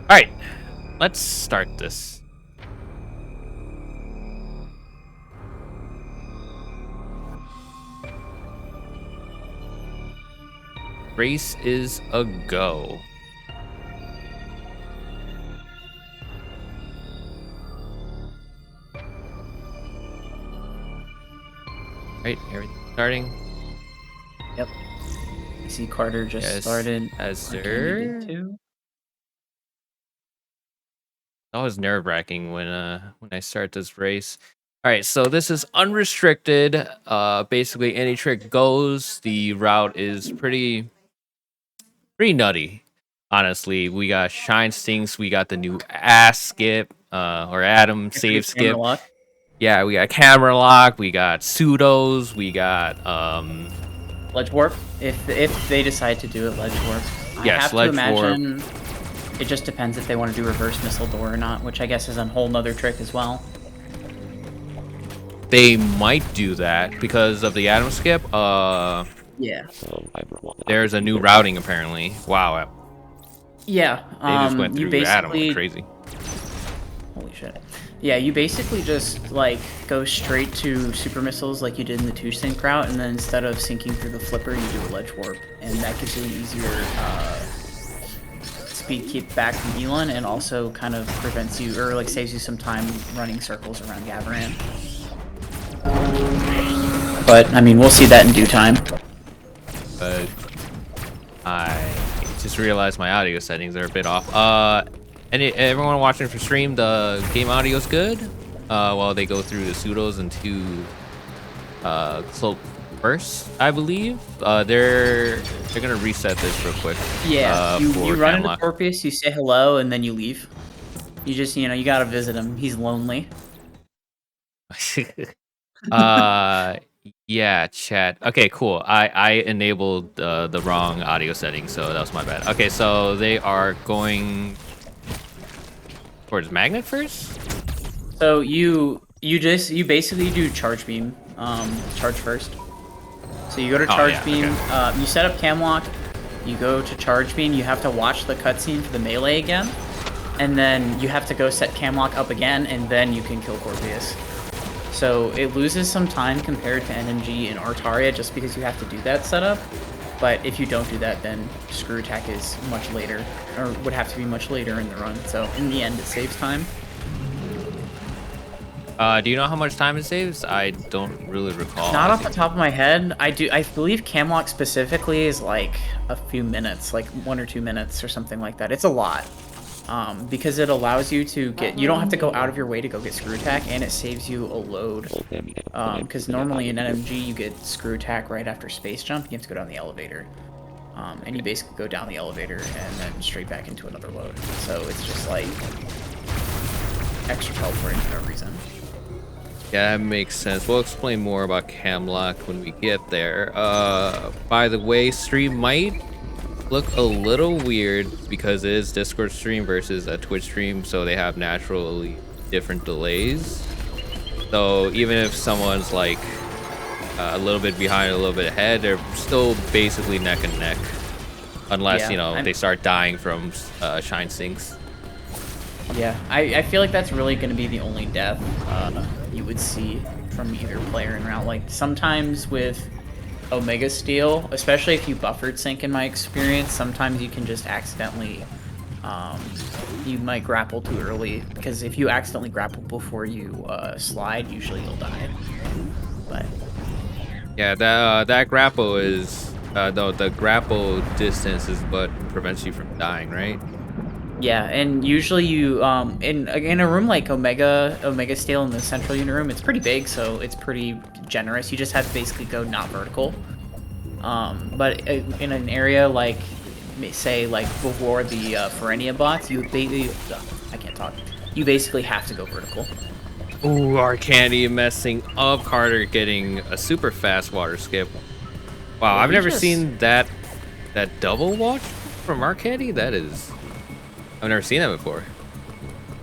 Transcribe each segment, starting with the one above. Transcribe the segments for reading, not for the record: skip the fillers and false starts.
All right, let's start this. Race is a go. Right, everything starting. Yep. I see Carter just Yes, started. as Candy there. did too. Always nerve-wracking when I start this race. All right, so this is unrestricted. Basically any trick goes. The route is pretty nutty. Honestly, we got Shine Stinks, we got the new ass skip, or Adam save Camera skip. lock. Yeah, we got camera lock, we got pseudos, we got Ledge warp. If they decide to do it, ledge warp. I yes, have to ledge warp. imagine it just depends if they want to do reverse missile door or not, which I guess is a whole nother trick as well. They might do that because of the Adam skip. Yeah. There's a new routing apparently. Wow, Yeah. they just went You through Adam like basically. crazy. Holy shit. Yeah, you basically just like go straight to super missiles like you did in the 2-sync route, and then instead of sinking through the flipper, you do a ledge warp, and that gives you an easier speed keep back from Elon, and also kind of prevents you or like saves you some time running circles around Gavaran. But I mean, we'll see that in due time. But I just realized my audio settings are a bit off. Everyone watching for stream, the game audio is good. While they go through the pseudos into cloak first, I believe. They're gonna reset this real quick. Yeah, you run into Camlock. Corpius, you say hello, and then you leave. You just you gotta visit him. He's lonely. Yeah, chat. Okay, cool. I enabled the wrong audio setting, so that was my bad. Okay, so they are going towards magnet first. So you basically do charge beam, charge first. So you go to charge beam. Okay. You set up cam lock. You go to charge beam. You have to watch the cutscene for the melee again, and then you have to go set cam lock up again, and then you can kill Corpius. So it loses some time compared to NMG and Artaria just because you have to do that setup. But if you don't do that, then screw attack is much later, or would have to be much later in the run. So in the end, it saves time. Do you know how much time it saves? I don't really recall. Not off the top of my head. I believe camlock specifically is like a few minutes, like 1 or 2 minutes or something like that. It's a lot. Because it allows you to get, you don't have to go out of your way to go get screw attack, and it saves you a load. Because normally in NMG you get screw attack right after space jump. You have to go down the elevator. And you basically go down the elevator and then straight back into another load. So it's just like extra teleporting for no reason. Yeah, that makes sense. We'll explain more about camlock when we get there. By the way, stream might look a little weird because it is Discord stream versus a Twitch stream, so they have naturally different delays. So even if someone's like a little bit behind, a little bit ahead, they're still basically neck and neck, unless they start dying from shine sinks. Yeah, I feel like that's really going to be the only death you would see from either player in route. Like sometimes with Omega Steel, especially if you buffered sync in my experience, sometimes you can just accidentally, you might grapple too early, because if you accidentally grapple before you slide, usually you'll die. But yeah, that grapple is, the grapple distance is what prevents you from dying, right? yeah, and usually you in a room like Omega Steel in the central unit room, it's pretty big, so it's pretty generous. You just have to basically go not vertical. But in an area like, say, like before the Ferenia bots, I can't talk. You basically have to go vertical. Ooh, Arcandy messing up. Carter getting a super fast water skip. Wow, I've never seen that double watch from Arcandy. That is, I've never seen that before.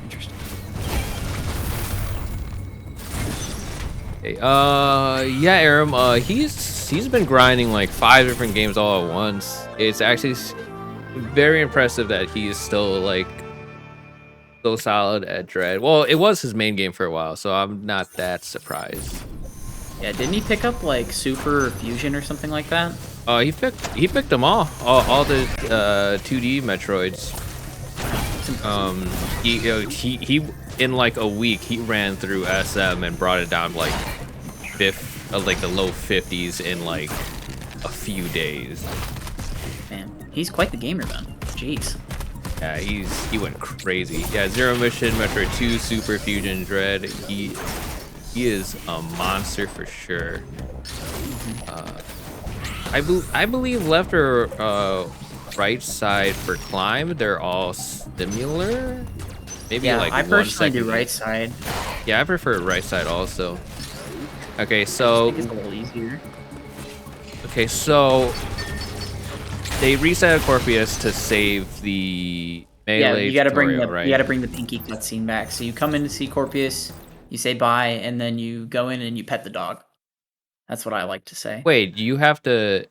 Interesting. Okay, yeah, Aram, he's been grinding like 5 different games all at once. It's actually very impressive that he's still like so solid at Dread. Well, it was his main game for a while, so I'm not that surprised. Yeah, didn't he pick up like Super Fusion or something like that? He picked them all the 2D Metroids. He in like a week he ran through SM and brought it down like like the low 50s in like a few days. Man, he's quite the gamer then. Jeez. Yeah, he went crazy. Yeah, Zero Mission, Metroid 2, Super Fusion, Dread. He is a monster for sure. I believe left or right side for climb, they're all similar. Maybe Yeah, like I personally 1 second. do right side. Yeah, I prefer right side also. Okay, I so think it's a little easier. okay, so they reset Corpius to save the melee Yeah, you gotta bring tutorial, the right? you gotta bring the pinky cutscene back. So you come in to see Corpius, you say bye, and then you go in and you pet the dog. That's what I like to say. Wait, you have to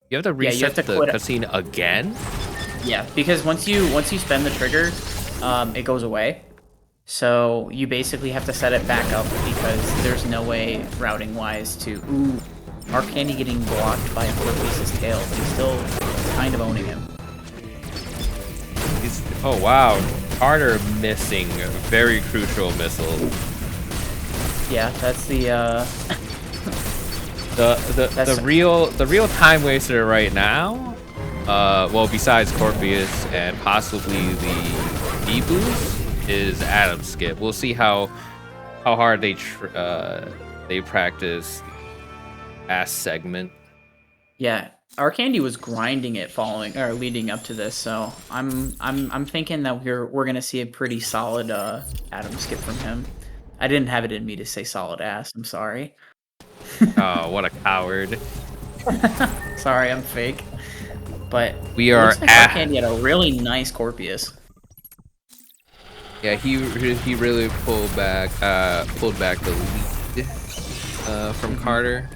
Yeah, you have reset to the quit. cutscene again? Yeah, because once you spend the trigger, it goes away. So you basically have to set it back up because there's no way routing wise to. Ooh, our candy getting blocked by a Corpius's tail, but he's still kind of owning him. Oh wow, Carter missing a very crucial missile. Yeah, that's the The real time waster right now. Well, besides Corpius and possibly the D-boost is Adam Skip. We'll see how hard they practice ass segment. yeah. Our candy was grinding it following or leading up to this, so I'm thinking that we're gonna see a pretty solid Adam Skip from him. I didn't have it in me to say solid ass. I'm sorry. Oh, what a coward! Sorry, I'm fake. But We it are looks like our candy had a really nice Corpius. Yeah, he really pulled back the lead from Carter.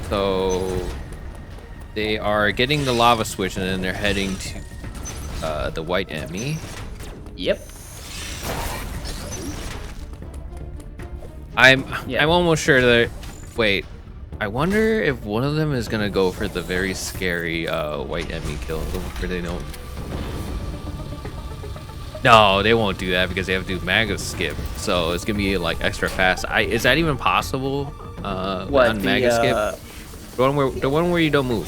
So they are getting the lava switch and then they're heading to the white enemy. Yep. I'm almost sure that. Wait, I wonder if one of them is gonna go for the very scary white enemy kill, the one where they don't. No, they won't do that because they have to do Maga skip. So it's gonna be like extra fast. Is that even possible? What on Maga skip? The one where you don't move.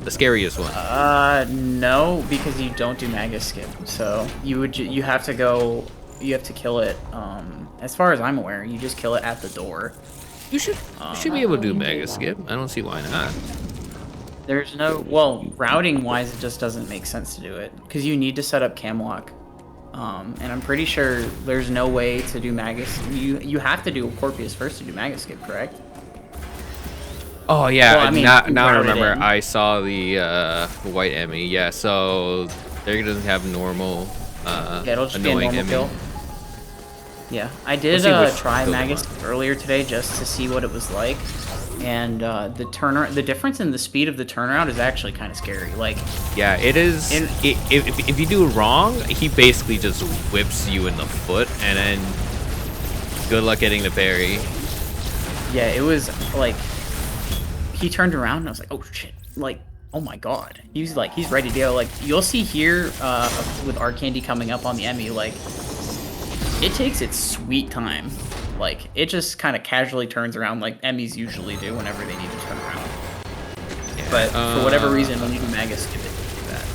The scariest one. No, because you don't do Maga skip. So you have to go. You have to kill it. As far as I'm aware, you just kill it at the door. You should be able to do Maga skip. I don't see why not. There's no routing wise, it just doesn't make sense to do it because you need to set up cam lock. And I'm pretty sure there's no way to do Maga. You have to do Corpius first to do Maga skip, correct? Oh yeah, Well, I mean, now I route it remember. in. I saw the white Emmy. Yeah, so they're gonna have normal Yeah, it'll just be a annoying normal Emmy. kill. Yeah, I did see which try kill they Magus want. earlier today just to see what it was like, and the difference in the speed of the turnaround is actually kind of scary. Like, Yeah, it is. If you do it wrong, he basically just whips you in the foot, and then good luck getting the parry. yeah, it was like he turned around and I was like, oh shit, like, oh my god, he's ready to go. Like, you'll see here with our candy coming up on the Emmy, like, it takes its sweet time. Like, it just kind of casually turns around like Emmys usually do whenever they need to turn around. Yeah, But for whatever reason, when you do Magus, skip it, do that.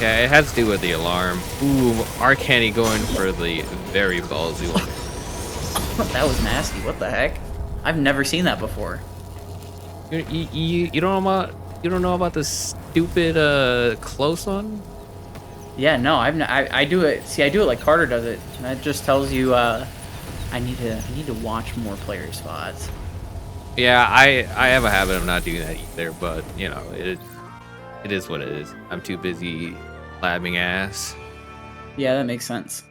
yeah, it has to do with the alarm. Ooh, Arcani going for the very ballsy one. That was nasty. What the heck? I've never seen that before. You don't know about the stupid close one? Yeah, no, I do it. See, I do it like Carter does it. And that just tells you I need to watch more player spots. Yeah, I have a habit of not doing that either, but you know, it is what it is. I'm too busy labbing ass. Yeah, that makes sense.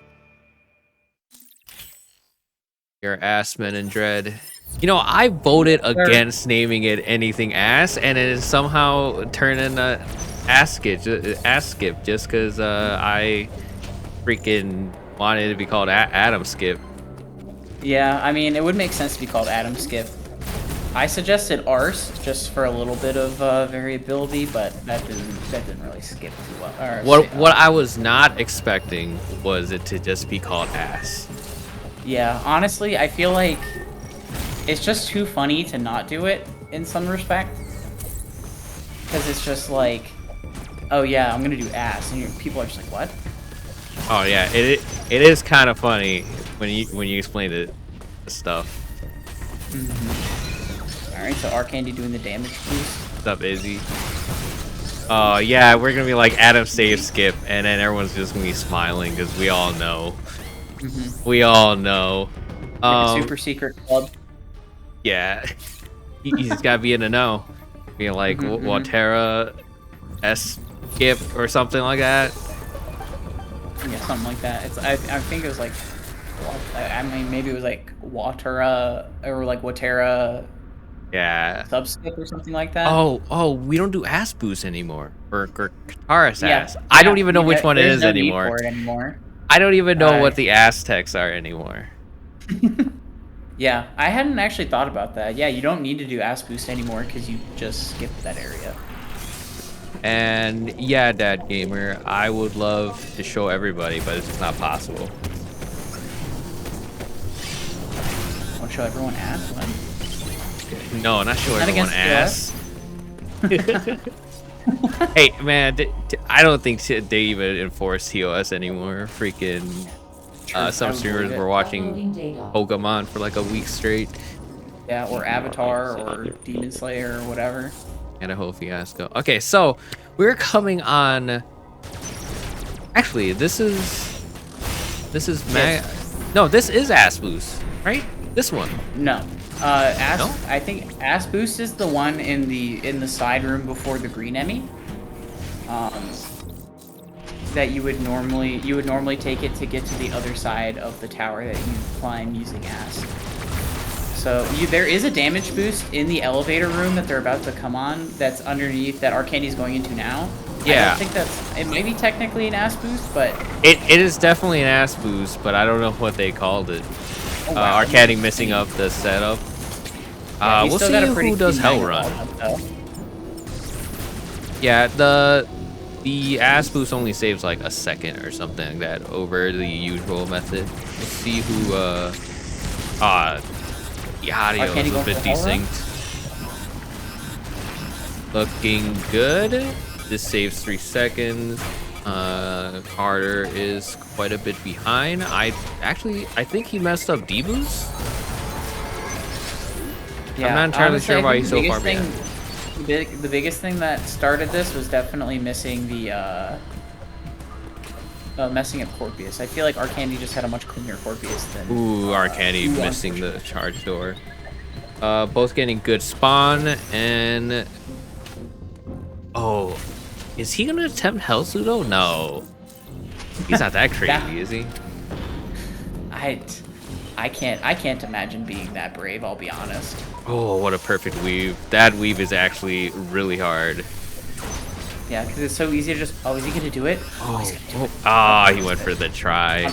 Your assman in dread. You know, I voted against naming it anything ass, and it is somehow turning ass skip just because I freaking wanted it to be called Adam Skip. Yeah, I mean, it would make sense to be called Adam Skip. I suggested arse just for a little bit of variability, but that didn't really skip too well. What I was not expecting was it to just be called ass. Yeah, honestly, I feel like it's just too funny to not do it in some respect, because it's just like, oh yeah, I'm gonna do ass, and people are just like, what? Oh yeah, it is kind of funny when you explain the stuff. All right, so Arcandy doing the damage boost. What's up, Izzy? Oh yeah, we're gonna be like Adam save skip, and then everyone's just gonna be smiling because we all know. We all know. Like a super secret club. Yeah, he's gotta be in the know. Being like Watera S skip or something like that. Yeah, something like that. I think it was like, I mean, maybe it was like Watera or like Watera. Yeah. Subskip or something like that. Oh, we don't do ass boost anymore. Or Kataris ass. Yeah, I don't even know which one it is no anymore. Need for it anymore. I don't even know what the Aztecs are anymore. Yeah, I hadn't actually thought about that. Yeah, you don't need to do ass boost anymore because you just skipped that area. And yeah, Dad Gamer, I would love to show everybody, but it's just not possible. Want to show everyone ass? When? No, not show everyone ass. Hey, man, I don't think they even enforce TOS anymore. Freaking, some streamers were watching Pokemon for like a week straight. Yeah, or Avatar, or Demon Slayer, or whatever. And a whole fiasco. Okay, so we're coming on. Actually, this is no, this is Ass Boost, right? This one. No. I think Ass Boost is the one in the side room before the green Emmy. That you would normally take it to get to the other side of the tower that you climb using Ass. So there is a damage boost in the elevator room that they're about to come on. That's underneath that Arcandy's going into now. Yeah. I don't think it might be technically an Ass Boost, but it is definitely an Ass Boost, but I don't know what they called it. Oh, wow. Arcandy missing up the setup. Yeah, we'll see who does Hell Run. Yeah, the Ass Boost only saves like a second or something like that over the usual method. We'll see who the audio is a bit desynced. Looking good. This saves 3 seconds. Carter is quite a bit behind. I think he messed up D-Boost. Yeah, I'm not entirely sure why he's so far behind. The biggest thing that started this was definitely missing the messing up Corpius. I feel like Arcandy just had a much cleaner Corpius than. Ooh, Arcandy missing the charge door. Both getting good spawn and. Oh, is he gonna attempt Hell Pseudo? No, he's not that crazy, is he? I can't imagine being that brave. I'll be honest. Oh, what a perfect weave! That weave is actually really hard. Yeah, because it's so easy to just. Oh, is he gonna do it? He went for the try.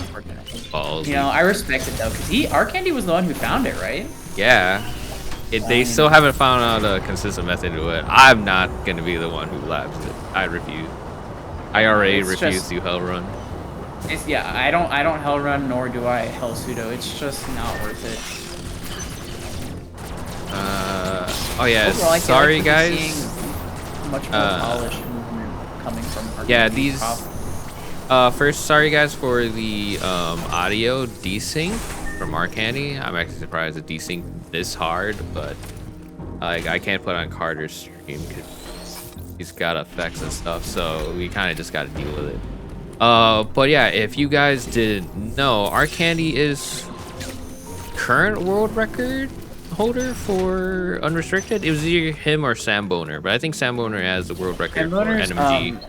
Balls. You know, I respect it though, because Arcandy was the one who found it, right? Yeah. They still haven't found out a consistent method to it. I'm not gonna be the one who lapsed it. I refuse. I already refuse to Hell Run. I don't Hell Run, nor do I Hell Pseudo. It's just not worth it. Oh yeah. Overall, sorry guys. Much more polished movement coming from Arcandy. Yeah, these. First, sorry guys for the audio desync from Arcandy. I'm actually surprised the desync this hard, but I can't put on Carter's stream because he's got effects and stuff, so we kind of just got to deal with it. But yeah, if you guys didn't know, Arcandy is current world record holder for Unrestricted. It was either him or Sam Boner, but I think Sam Boner has the world record for NMG.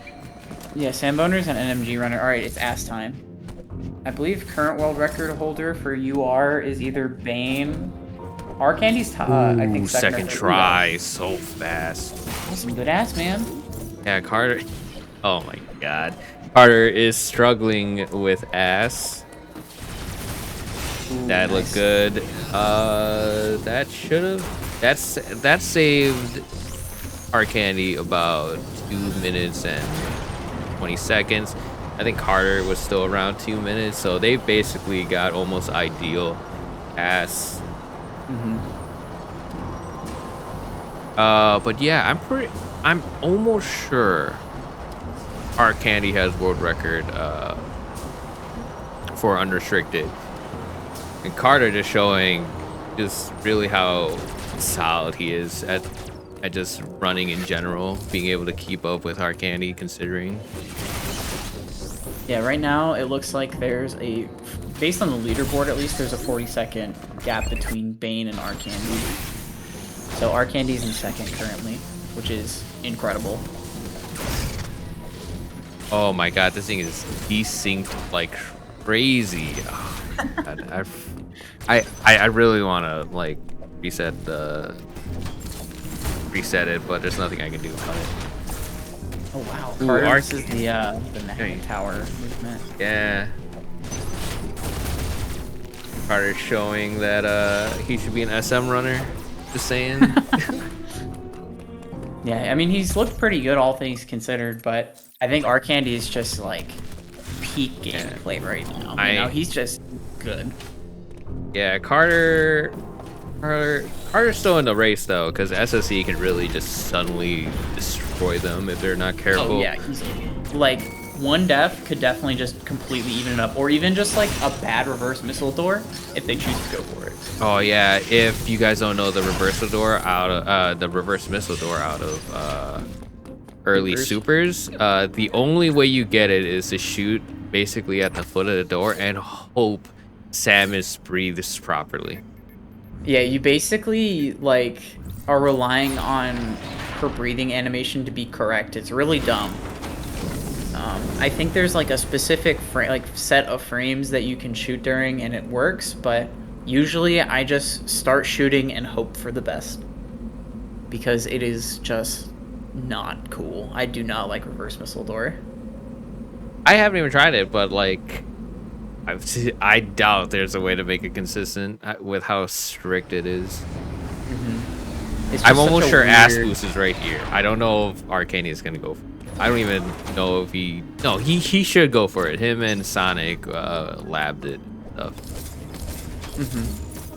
Yeah, Sam Boner's an NMG runner. All right, it's ass time. I believe current world record holder for UR is either Bane. Arcandy's I think second try, so fast. That's some good ass, man. Yeah, Carter. Oh my god. Carter is struggling with ass. Ooh, That looked nice. good. That should have. That saved our candy about 2 minutes and 20 seconds. I think Carter was still around 2 minutes, so they basically got almost ideal ass. But yeah, I'm almost sure our candy has world record for unrestricted. And Carter just showing just really how solid he is at just running in general, being able to keep up with our candy considering. Yeah, right now it looks like there's a, based on the leaderboard at least, there's a 40-second gap between Bane and Arcandy. So Arcandy's in second currently, which is incredible. Oh my god, this thing is desynced like crazy. Oh my god, I really want to like reset it, but there's nothing I can do about it. Oh wow, Ooh, Carter versus the magnet tower movement. Yeah. Carter showing that he should be an SM runner. Just saying. Yeah, I mean he's looked pretty good all things considered, but I think Arcandy is just like peak gameplay right now. You know, he's just good. Yeah, Carter's still in the race though, because SSE can really just suddenly destroy them if they're not careful. Oh yeah, he's like one death could definitely just completely even it up, or even just like a bad reverse missile door if they choose to go for it. Oh yeah, if you guys don't know the reverse missile door out of early supers, the only way you get it is to shoot basically at the foot of the door and hope Samus breathes properly. Yeah, you basically like are relying on her breathing animation to be correct. It's really dumb. I think there's like a specific set of frames that you can shoot during and it works, but usually I just start shooting and hope for the best because it is just not cool. I do not like reverse missile door. I haven't even tried it, but like I doubt there's a way to make it consistent with how strict it is. I'm almost sure Ass Boost is right here. I don't know if Arcandy is gonna go for it. I don't even know if he should go for it. Him and Sonic labbed it stuff.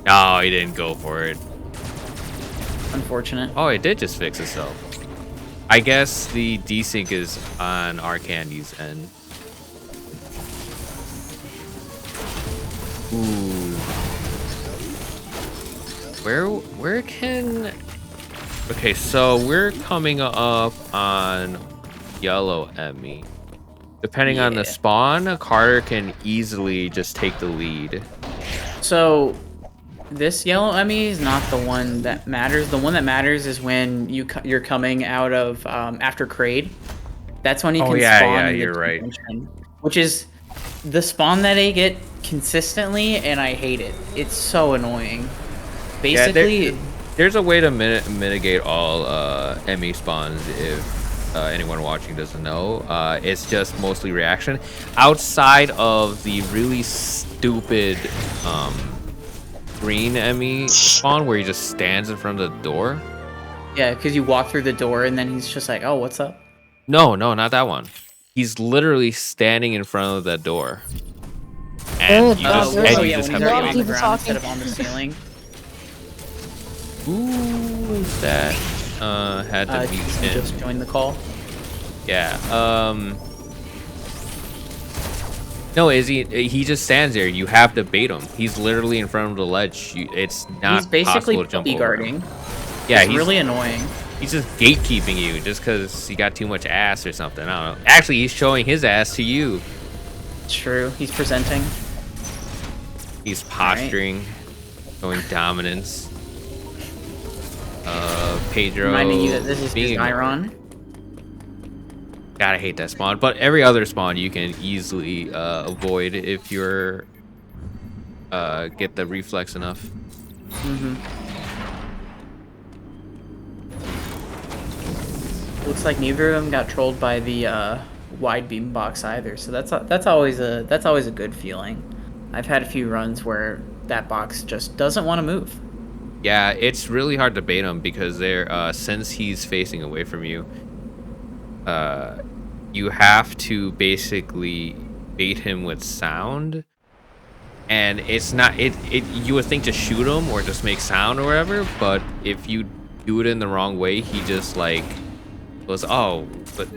No, he didn't go for it. Unfortunate. Oh, it did just fix itself. I guess the desync is on Arcandy's end. Ooh. Where can... Okay, so we're coming up on yellow Emmy. Depending on the spawn, Carter can easily just take the lead. So this yellow Emmy is not the one that matters. The one that matters is when you're coming out of after Kraid. That's when you can spawn. Yeah, you're right. Which is the spawn that I get consistently, and I hate it. It's so annoying. Basically, there's a way to mitigate all Emmy spawns if anyone watching doesn't know. It's just mostly reaction. Outside of the really stupid green Emmy spawn where he just stands in front of the door. Yeah, because you walk through the door and then he's just like, oh, what's up? No, not that one. He's literally standing in front of that door. And you just, when have he's to on the ground instead of on the ceiling. Who is that? Had to be just joined the call. Yeah. No, he just stands there. You have to bait him. He's literally in front of the ledge. It's not He's basically possible to jump over. guarding. Yeah, he's really annoying. He's just gatekeeping you just because he got too much ass or something. I don't know. Actually, he's showing his ass to you. It's true. He's presenting. He's posturing, showing dominance. Pedro reminding you that this is his Iron. Gotta hate that spawn, but every other spawn you can easily avoid if you're get the reflex enough. Ooh, looks like neither of them got trolled by the wide beam box either. So that's always a good feeling. I've had a few runs where that box just doesn't want to move. Yeah, it's really hard to bait him because since he's facing away from you, you have to basically bait him with sound. And it's not you would think to shoot him or just make sound or whatever, but if you do it in the wrong way, he just like goes, oh, but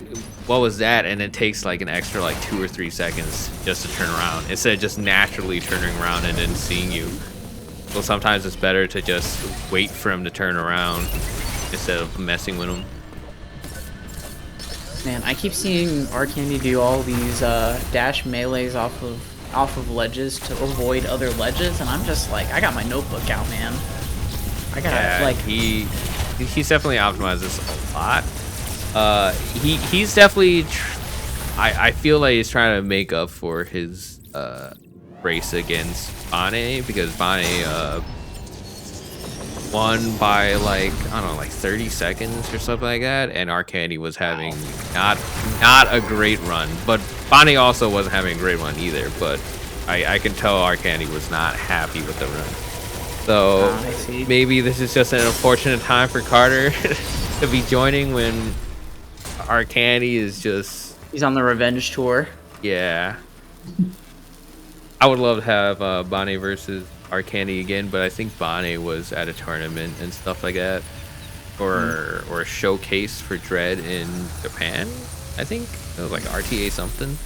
what was that? And it takes like an extra like 2 or 3 seconds just to turn around instead of just naturally turning around and then seeing you. So sometimes it's better to just wait for him to turn around instead of messing with him. Man, I keep seeing Arcandy do all these dash melees off of ledges to avoid other ledges, and I'm just like, I got my notebook out, man. I gotta like he's definitely optimized this a lot. He's definitely I feel like he's trying to make up for his race against Bane, because Bane won by like, I don't know, like 30 seconds or something like that, and Arcandy was having not a great run, but Bane also wasn't having a great run either, but I can tell Arcandy was not happy with the run. So maybe this is just an unfortunate time for Carter to be joining when Arcandy is just... He's on the revenge tour. Yeah. I would love to have Bane versus Arcandy again, but I think Bane was at a tournament and stuff like that, or a showcase for Dread in Japan. I think it was like RTA something.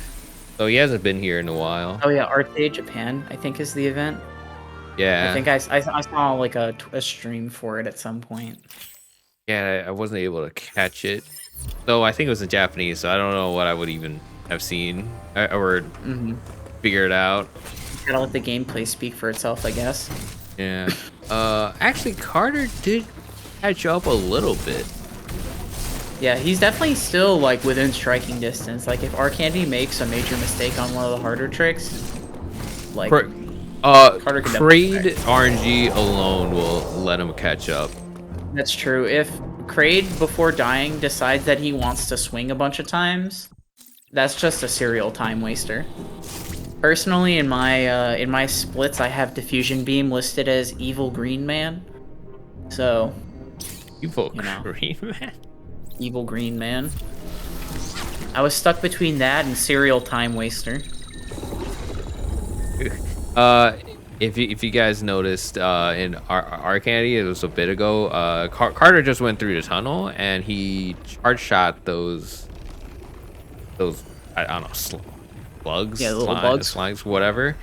So he hasn't been here in a while. Oh yeah, RTA Japan, I think, is the event. Yeah. I think I saw like a stream for it at some point. Yeah, I wasn't able to catch it. Though I think it was in Japanese, so I don't know what I would even have seen or figured out. Gotta let the gameplay speak for itself, I guess. Yeah. Actually, Carter did catch up a little bit. Yeah, he's definitely still like within striking distance. Like if Arcandy makes a major mistake on one of the harder tricks, like Carter can Kraid RNG alone will let him catch up. That's true. If Kraid before dying decides that he wants to swing a bunch of times, that's just a serial time waster. Personally, in my splits, I have Diffusion Beam listed as Evil Green Man. So, Evil Green Man? Evil Green Man. I was stuck between that and Serial Time Waster. If you guys noticed in Arcandy, it was a bit ago, Carter just went through the tunnel and he charge shot those I don't know, slugs, yeah, little bugs, slimes, whatever.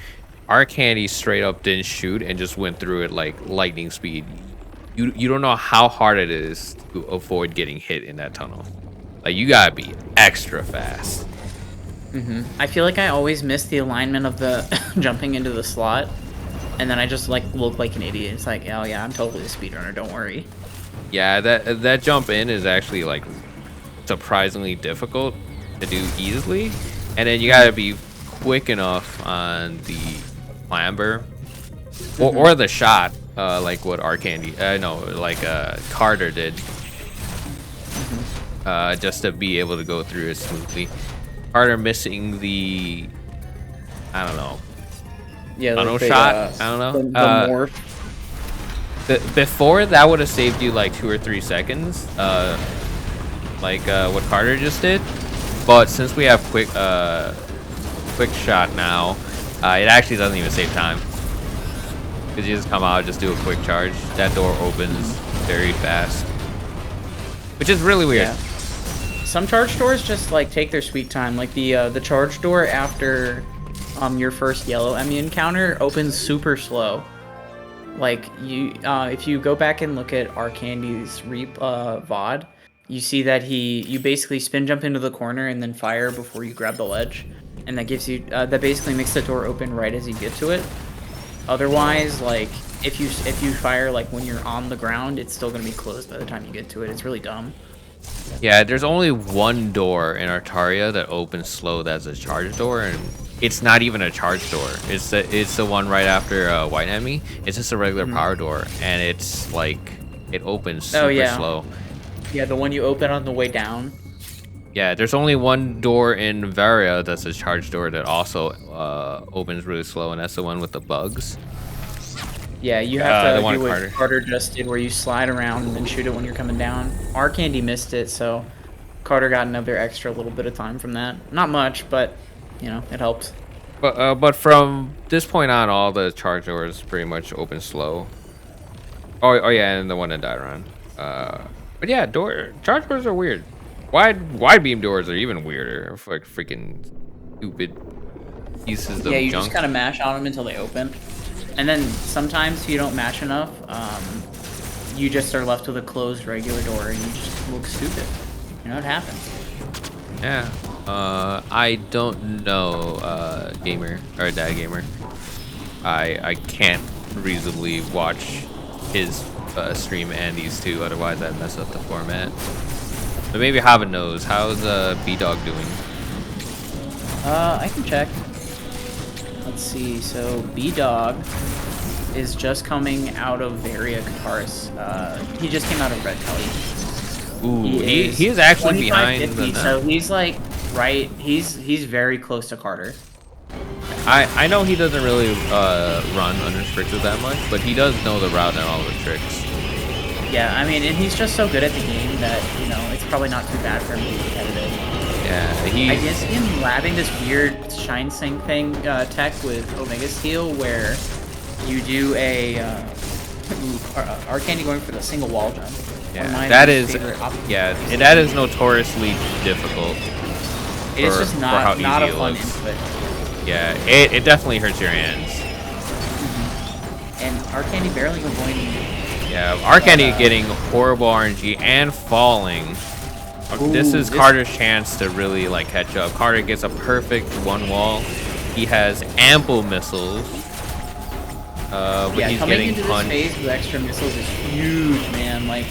Arcandy straight up didn't shoot and just went through it like lightning speed. You don't know how hard it is to avoid getting hit in that tunnel. Like, you gotta be extra fast. I feel like I always miss the alignment of the jumping into the slot, and then I just like look like an idiot. It's like, oh yeah, I'm totally a speedrunner, don't worry. Yeah, that jump in is actually like surprisingly difficult to do easily, and then you gotta be quick enough on the clamber or the shot, like what Arcandy, Carter did, just to be able to go through it smoothly. Carter missing the, I don't know, tunnel shot. I don't know. The morph. Before that would have saved you like 2 or 3 seconds, like what Carter just did. But since we have quick shot now, it actually doesn't even save time. Because you just come out, just do a quick charge. That door opens very fast, which is really weird. Yeah. Some charge doors just like take their sweet time. Like the charge door after your first yellow Emmy encounter opens super slow. Like you, if you go back and look at Arcandy's VOD, you see that you basically spin jump into the corner and then fire before you grab the ledge, and that gives you that basically makes the door open right as you get to it. Otherwise, like if you fire like when you're on the ground, it's still gonna be closed by the time you get to it. It's really dumb. Yeah, there's only one door in Artaria that opens slow. That's a charge door, and it's not even a charge door. It's the one right after White Emmy. It's just a regular power door, and it's like it opens super slow. Yeah, the one you open on the way down. Yeah, there's only one door in Varia that's a charge door that also opens really slow, and that's the one with the bugs. Yeah, you have The to one do at what Carter. Carter just did, where you slide around and then shoot it when you're coming down. Our Candy missed it, so Carter got another extra little bit of time from that. Not much, but you know, it helped. But from this point on, all the charge doors pretty much open slow. Oh yeah, and the one in Dairon. But yeah, charge doors are weird. Wide beam doors are even weirder. Like freaking stupid pieces Yeah, of you just junk. kind of mash on them until they open, and then sometimes if you don't mash enough, you just are left with a closed regular door, and you just look stupid. You know, it happens. Yeah. I don't know, gamer or dad gamer. I can't reasonably watch his stream and these two, otherwise I'd mess up the format. But maybe Hava knows. How's B-Dog doing? I can check. Let's see. So B-Dog is just coming out of Varia Kataris. He just came out of Red Kelly. Ooh, he is actually behind 25-50, so he's like right. He's very close to Carter. I know he doesn't really run unrestricted that much, but he does know the route and all the tricks. Yeah, I mean, and he's just so good at the game that, you know, it's probably not too bad for him to be competitive. Yeah, I guess him labbing this weird shine sync thing tech with Omega Steel, where you do a Arcane going for the single wall jump. Yeah, that is and that is notoriously difficult. It's just not a fun input. Yeah, it definitely hurts your hands. And Arcane barely avoiding. Yeah, Arcane getting horrible RNG and falling. Ooh, this is Carter's chance to really like catch up. Carter gets a perfect one wall. He has ample missiles. But yeah, he's coming getting into punched. this phase with extra missiles is huge, man. Like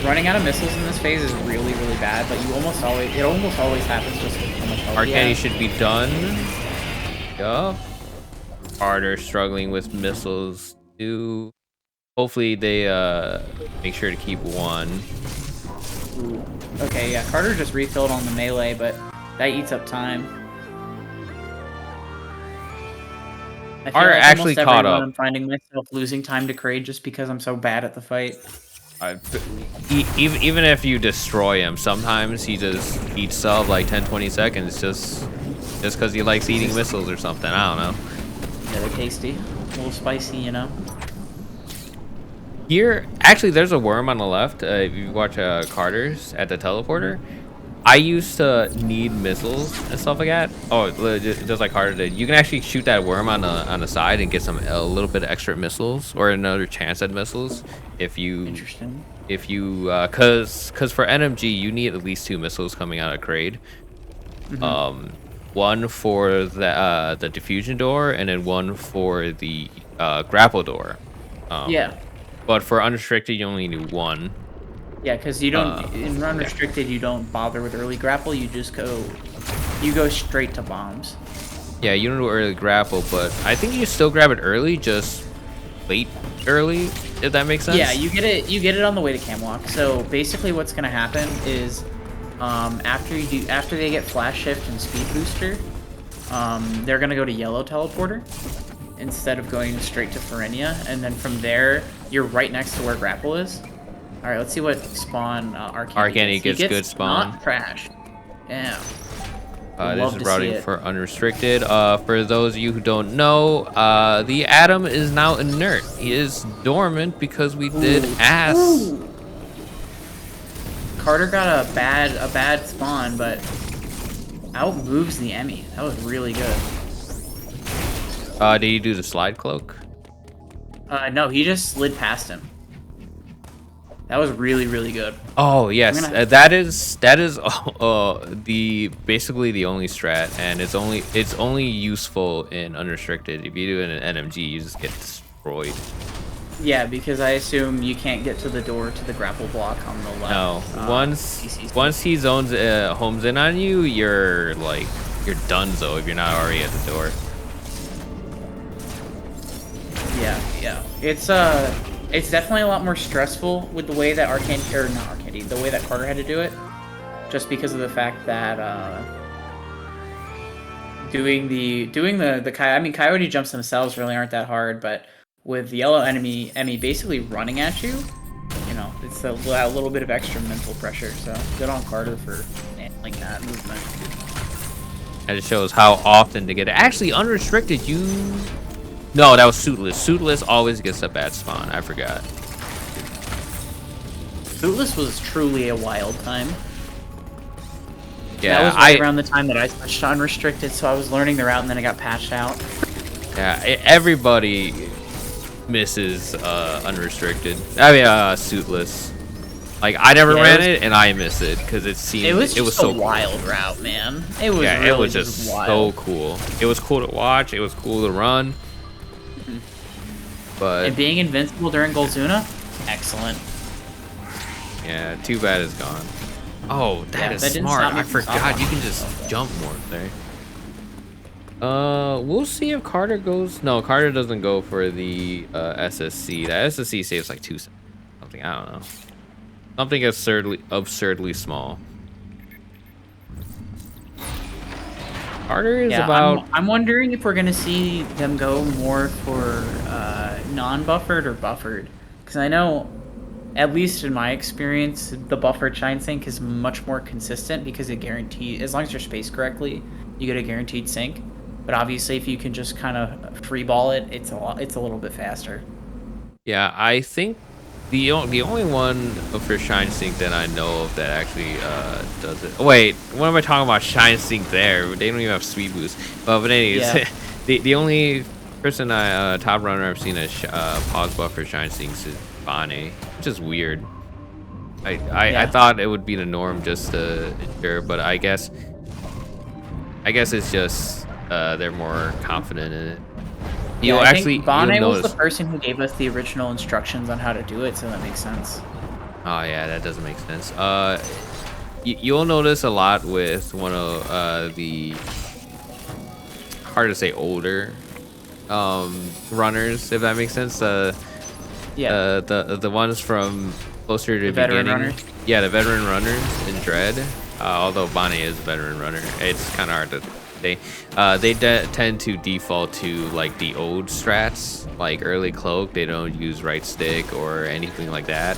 running out of missiles in this phase is really, really bad. But it almost always happens just with how much health. Arcane should be done. Yup. Carter struggling with missiles too. Hopefully they make sure to keep one. Ooh. Okay, yeah, Carter just refilled on the melee, but that eats up time. I feel Carter like actually almost caught everyone up. I'm finding myself losing time to Kraid just because I'm so bad at the fight. Even if you destroy him, sometimes he just eats sub like 10-20 seconds just because he likes eating missiles or something. I don't know. Yeah, they're tasty. A little spicy, you know? Here, actually, there's a worm on the left. If you watch Carter's at the teleporter, I used to need missiles and stuff like that. Oh, just like Carter did. You can actually shoot that worm on the side and get a little bit of extra missiles or another chance at missiles if you. Interesting. If you, cause for NMG you need at least 2 missiles coming out of Kraid. One for the diffusion door and then one for the grapple door. Yeah. But for unrestricted, you only need 1. Yeah, because you don't in unrestricted, you don't bother with early grapple. You go straight to bombs. Yeah, you don't do early grapple, but I think you still grab it early, just late early, if that makes sense. Yeah, you get it on the way to Camwalk. So basically, what's gonna happen is, after they get flash shift and speed booster, they're gonna go to yellow teleporter instead of going straight to Ferenia, and then from there you're right next to where grapple is. All right, let's see what spawn Arcane gets good spawn. Not trash. Yeah. This is routing for unrestricted. For those of you who don't know, the Atom is now inert. He is dormant because we did ass. Ooh. Carter got a bad spawn, but out moves the Emmy. That was really good. Did you do the slide cloak? No, he just slid past him. That was really, really good. Oh yes, that is basically the only strat, and it's only useful in unrestricted. If you do it in an NMG, you just get destroyed. Yeah, because I assume you can't get to the door to the grapple block on the left. No, once he zones homes in on you, you're donezo if you're not already at the door. Yeah. It's It's definitely a lot more stressful with the way that the way that Carter had to do it, just because of the fact that coyote jumps themselves really aren't that hard, but with the yellow Emmy basically running at you, it's a little bit of extra mental pressure. So good on Carter for handling that movement. And it shows how often to get it. Actually, unrestricted, No, that was Suitless. Suitless always gets a bad spawn. I forgot. Bootless was truly a wild time. Yeah, that was right around the time that I switched to Unrestricted, so I was learning the route and then it got patched out. Yeah, everybody misses Unrestricted. I mean, Suitless. Like, I never ran it, and I miss it because it was so wild route, man. It was it was just wild. So cool. It was cool to watch. It was cool to run. But and being invincible during Golzuna, excellent. Yeah, too bad it's gone. Oh, that is smart. I forgot you can just jump more there. We'll see if Carter goes. No, Carter doesn't go for the SSC. That SSC saves like 2 seconds. Something, I don't know. Something absurdly small. Carter is about. I'm wondering if we're gonna see them go more for non-buffered or buffered, because I know, at least in my experience, the buffered shine sync is much more consistent because it guarantees, as long as you're spaced correctly, you get a guaranteed sync. But obviously, if you can just kind of free ball it, it's a little bit faster. Yeah, I think the only one for shine sync that I know of that actually does it. Oh, wait, what am I talking about? Shine sync there? They don't even have speed boost. But anyways, yeah. the only person top runner I've seen as pause buffer shine syncs is Bonnie, which is weird. I thought it would be the norm just to ensure, but I guess it's just they're more confident in it. Yeah, I think Bonnie was the person who gave us the original instructions on how to do it, so that makes sense. Oh yeah, that doesn't make sense. You'll notice a lot with one of the hard to say older runners, if that makes sense. The ones from closer to the beginning. Runners. Yeah, the veteran runners in Dread. Although Bonnie is a veteran runner, it's kind of hard to say. They tend to default to like the old strats, like early cloak. They don't use right stick or anything like that.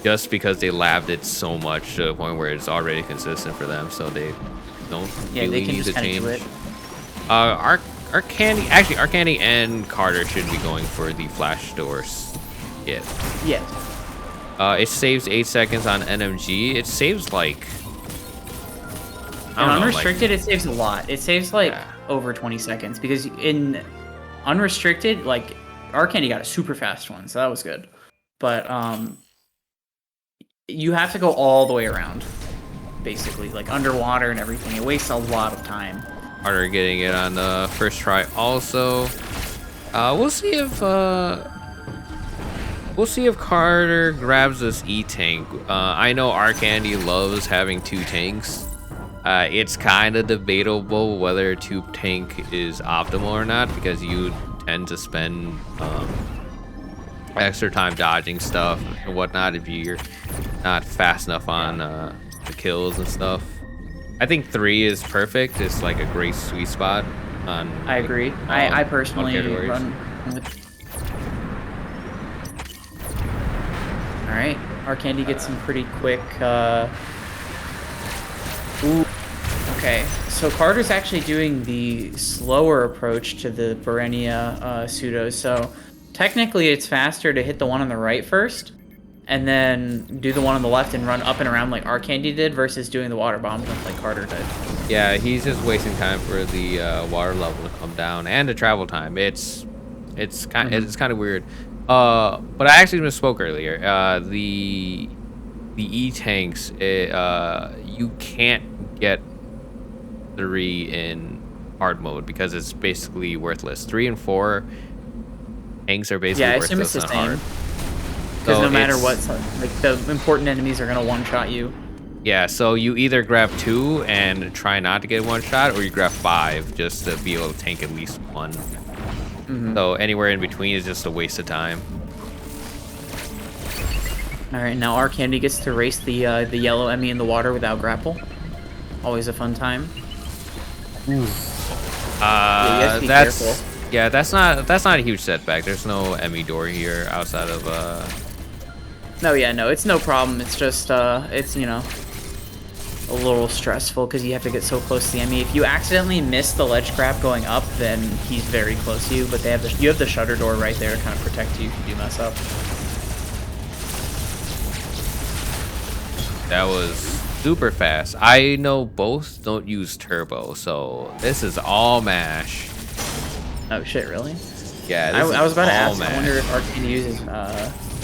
Just because they labbed it so much to the point where it's already consistent for them, so they don't really need to change. Arcandy and Carter should be going for the flash doors. Yeah. It saves 8 seconds on NMG. It saves like. Unrestricted, it saves a lot. It saves like over 20 seconds because in Unrestricted, like Arcandy got a super fast one, so that was good. But you have to go all the way around, basically, like underwater and everything. It wastes a lot of time. Carter getting it on the first try. Also, we'll see if Carter grabs this E-tank. I know Arcandy loves having 2 tanks. It's kind of debatable whether 2 tank is optimal or not, because you tend to spend extra time dodging stuff and whatnot if you're not fast enough on the kills and stuff. I think 3 is perfect. It's like a great sweet spot. I agree. I personally run with. All right, Arcandy gets some pretty quick. Ooh. Okay, so Carter's actually doing the slower approach to the Barenia pseudo. So technically, it's faster to hit the one on the right first, and then do the one on the left and run up and around like Arcandy did, versus doing the water bomb like Carter did. Yeah, he's just wasting time for the water level to come down and the travel time. It's kind of weird. But I actually misspoke earlier. The E-tanks, you can't get 3 in hard mode because it's basically worthless. 3 and 4 tanks are basically worthless on hard. Because no matter what, like the important enemies are gonna one-shot you. Yeah, so you either grab 2 and try not to get one shot, or you grab 5 just to be able to tank at least 1. So anywhere in between is just a waste of time. All right, now our candy gets to race the yellow Emmy in the water without grapple. Always a fun time. Yeah, you guys be careful. Yeah, that's not a huge setback. There's no Emmy door here outside of No, yeah, no, it's no problem. It's just it's a little stressful because you have to get so close to the Emmy. If you accidentally miss the ledge grab going up, then he's very close to you. But you have the shutter door right there to kind of protect you if you do mess up. That was super fast. I know both don't use turbo, so this is all mash. Oh shit, really? Yeah, I was about to ask. Mash. I wonder if Arcane uses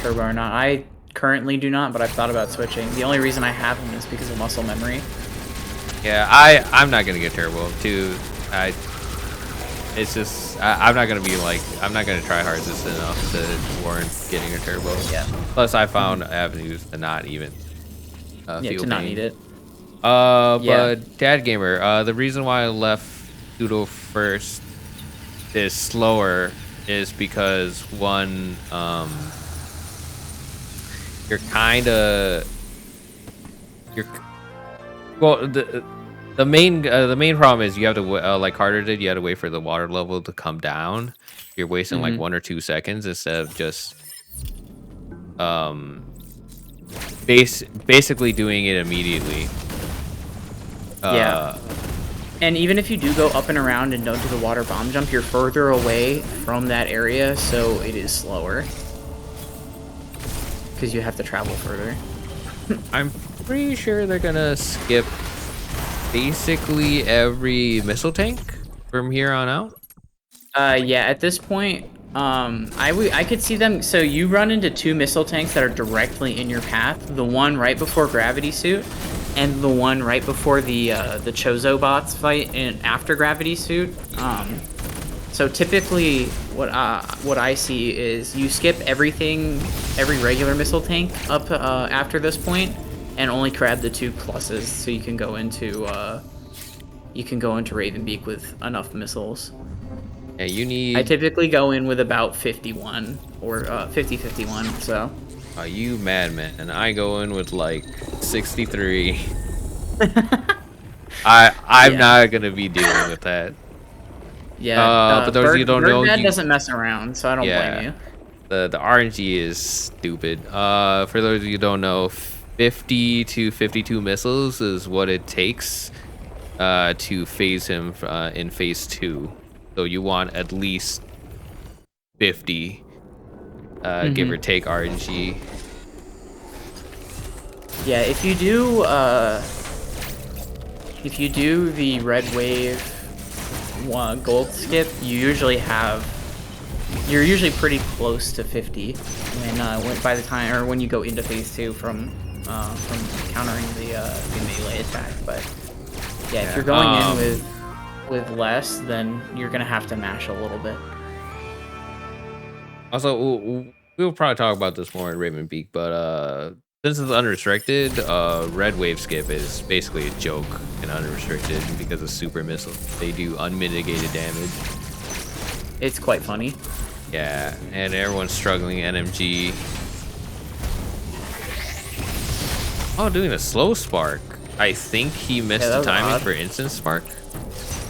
turbo or not. I currently do not, but I've thought about switching. The only reason I have him is because of muscle memory. Yeah, I'm not gonna get turbo too. It's just I'm not gonna be like I'm not gonna try hard this enough to warrant getting a turbo. Yeah. Plus, I found avenues to not even feel not pain. need it. But Dad Gamer, the reason why I left Pseudo first is slower is because one, you're well, the main problem is you have to like Carter did, you had to wait for the water level to come down. You're wasting like 1 or 2 seconds instead of just basically doing it immediately. Yeah. And even if you do go up and around and don't do the water bomb jump, you're further away from that area, so it is slower. Because you have to travel further. I'm pretty sure they're gonna skip basically every missile tank from here on out. Yeah, at this point, I could see them. So you run into 2 missile tanks that are directly in your path. The one right before Gravity Suit, and the one right before the Chozo bots fight in after Gravity Suit. So typically, what I see is you skip every regular missile tank up after this point, and only grab the 2 pluses, so you can go into Ravenbeak with enough missiles. Yeah, you need. I typically go in with about 51 or 50-51. So. Oh, you madman! And I go in with like 63. I'm not gonna be dealing with that. Yeah. But those of you who don't know, Birdman doesn't mess around, so I don't blame you. The RNG is stupid. For those of you who don't know, 50 to 52 missiles is what it takes to phase him in phase 2. So you want at least 50, give or take RNG. Yeah, if you do the red wave gold skip, you're usually pretty close to 50 when you go into phase 2 from countering the melee attack. But yeah, if you're going in with less, then you're gonna have to mash a little bit. Also, we'll probably talk about this more in Ravenbeak, but since it's unrestricted, red wave skip is basically a joke in unrestricted because of super missiles. They do unmitigated damage. It's quite funny. Yeah, and everyone's struggling NMG. Oh, doing a slow spark. I think he missed the timing for instant spark.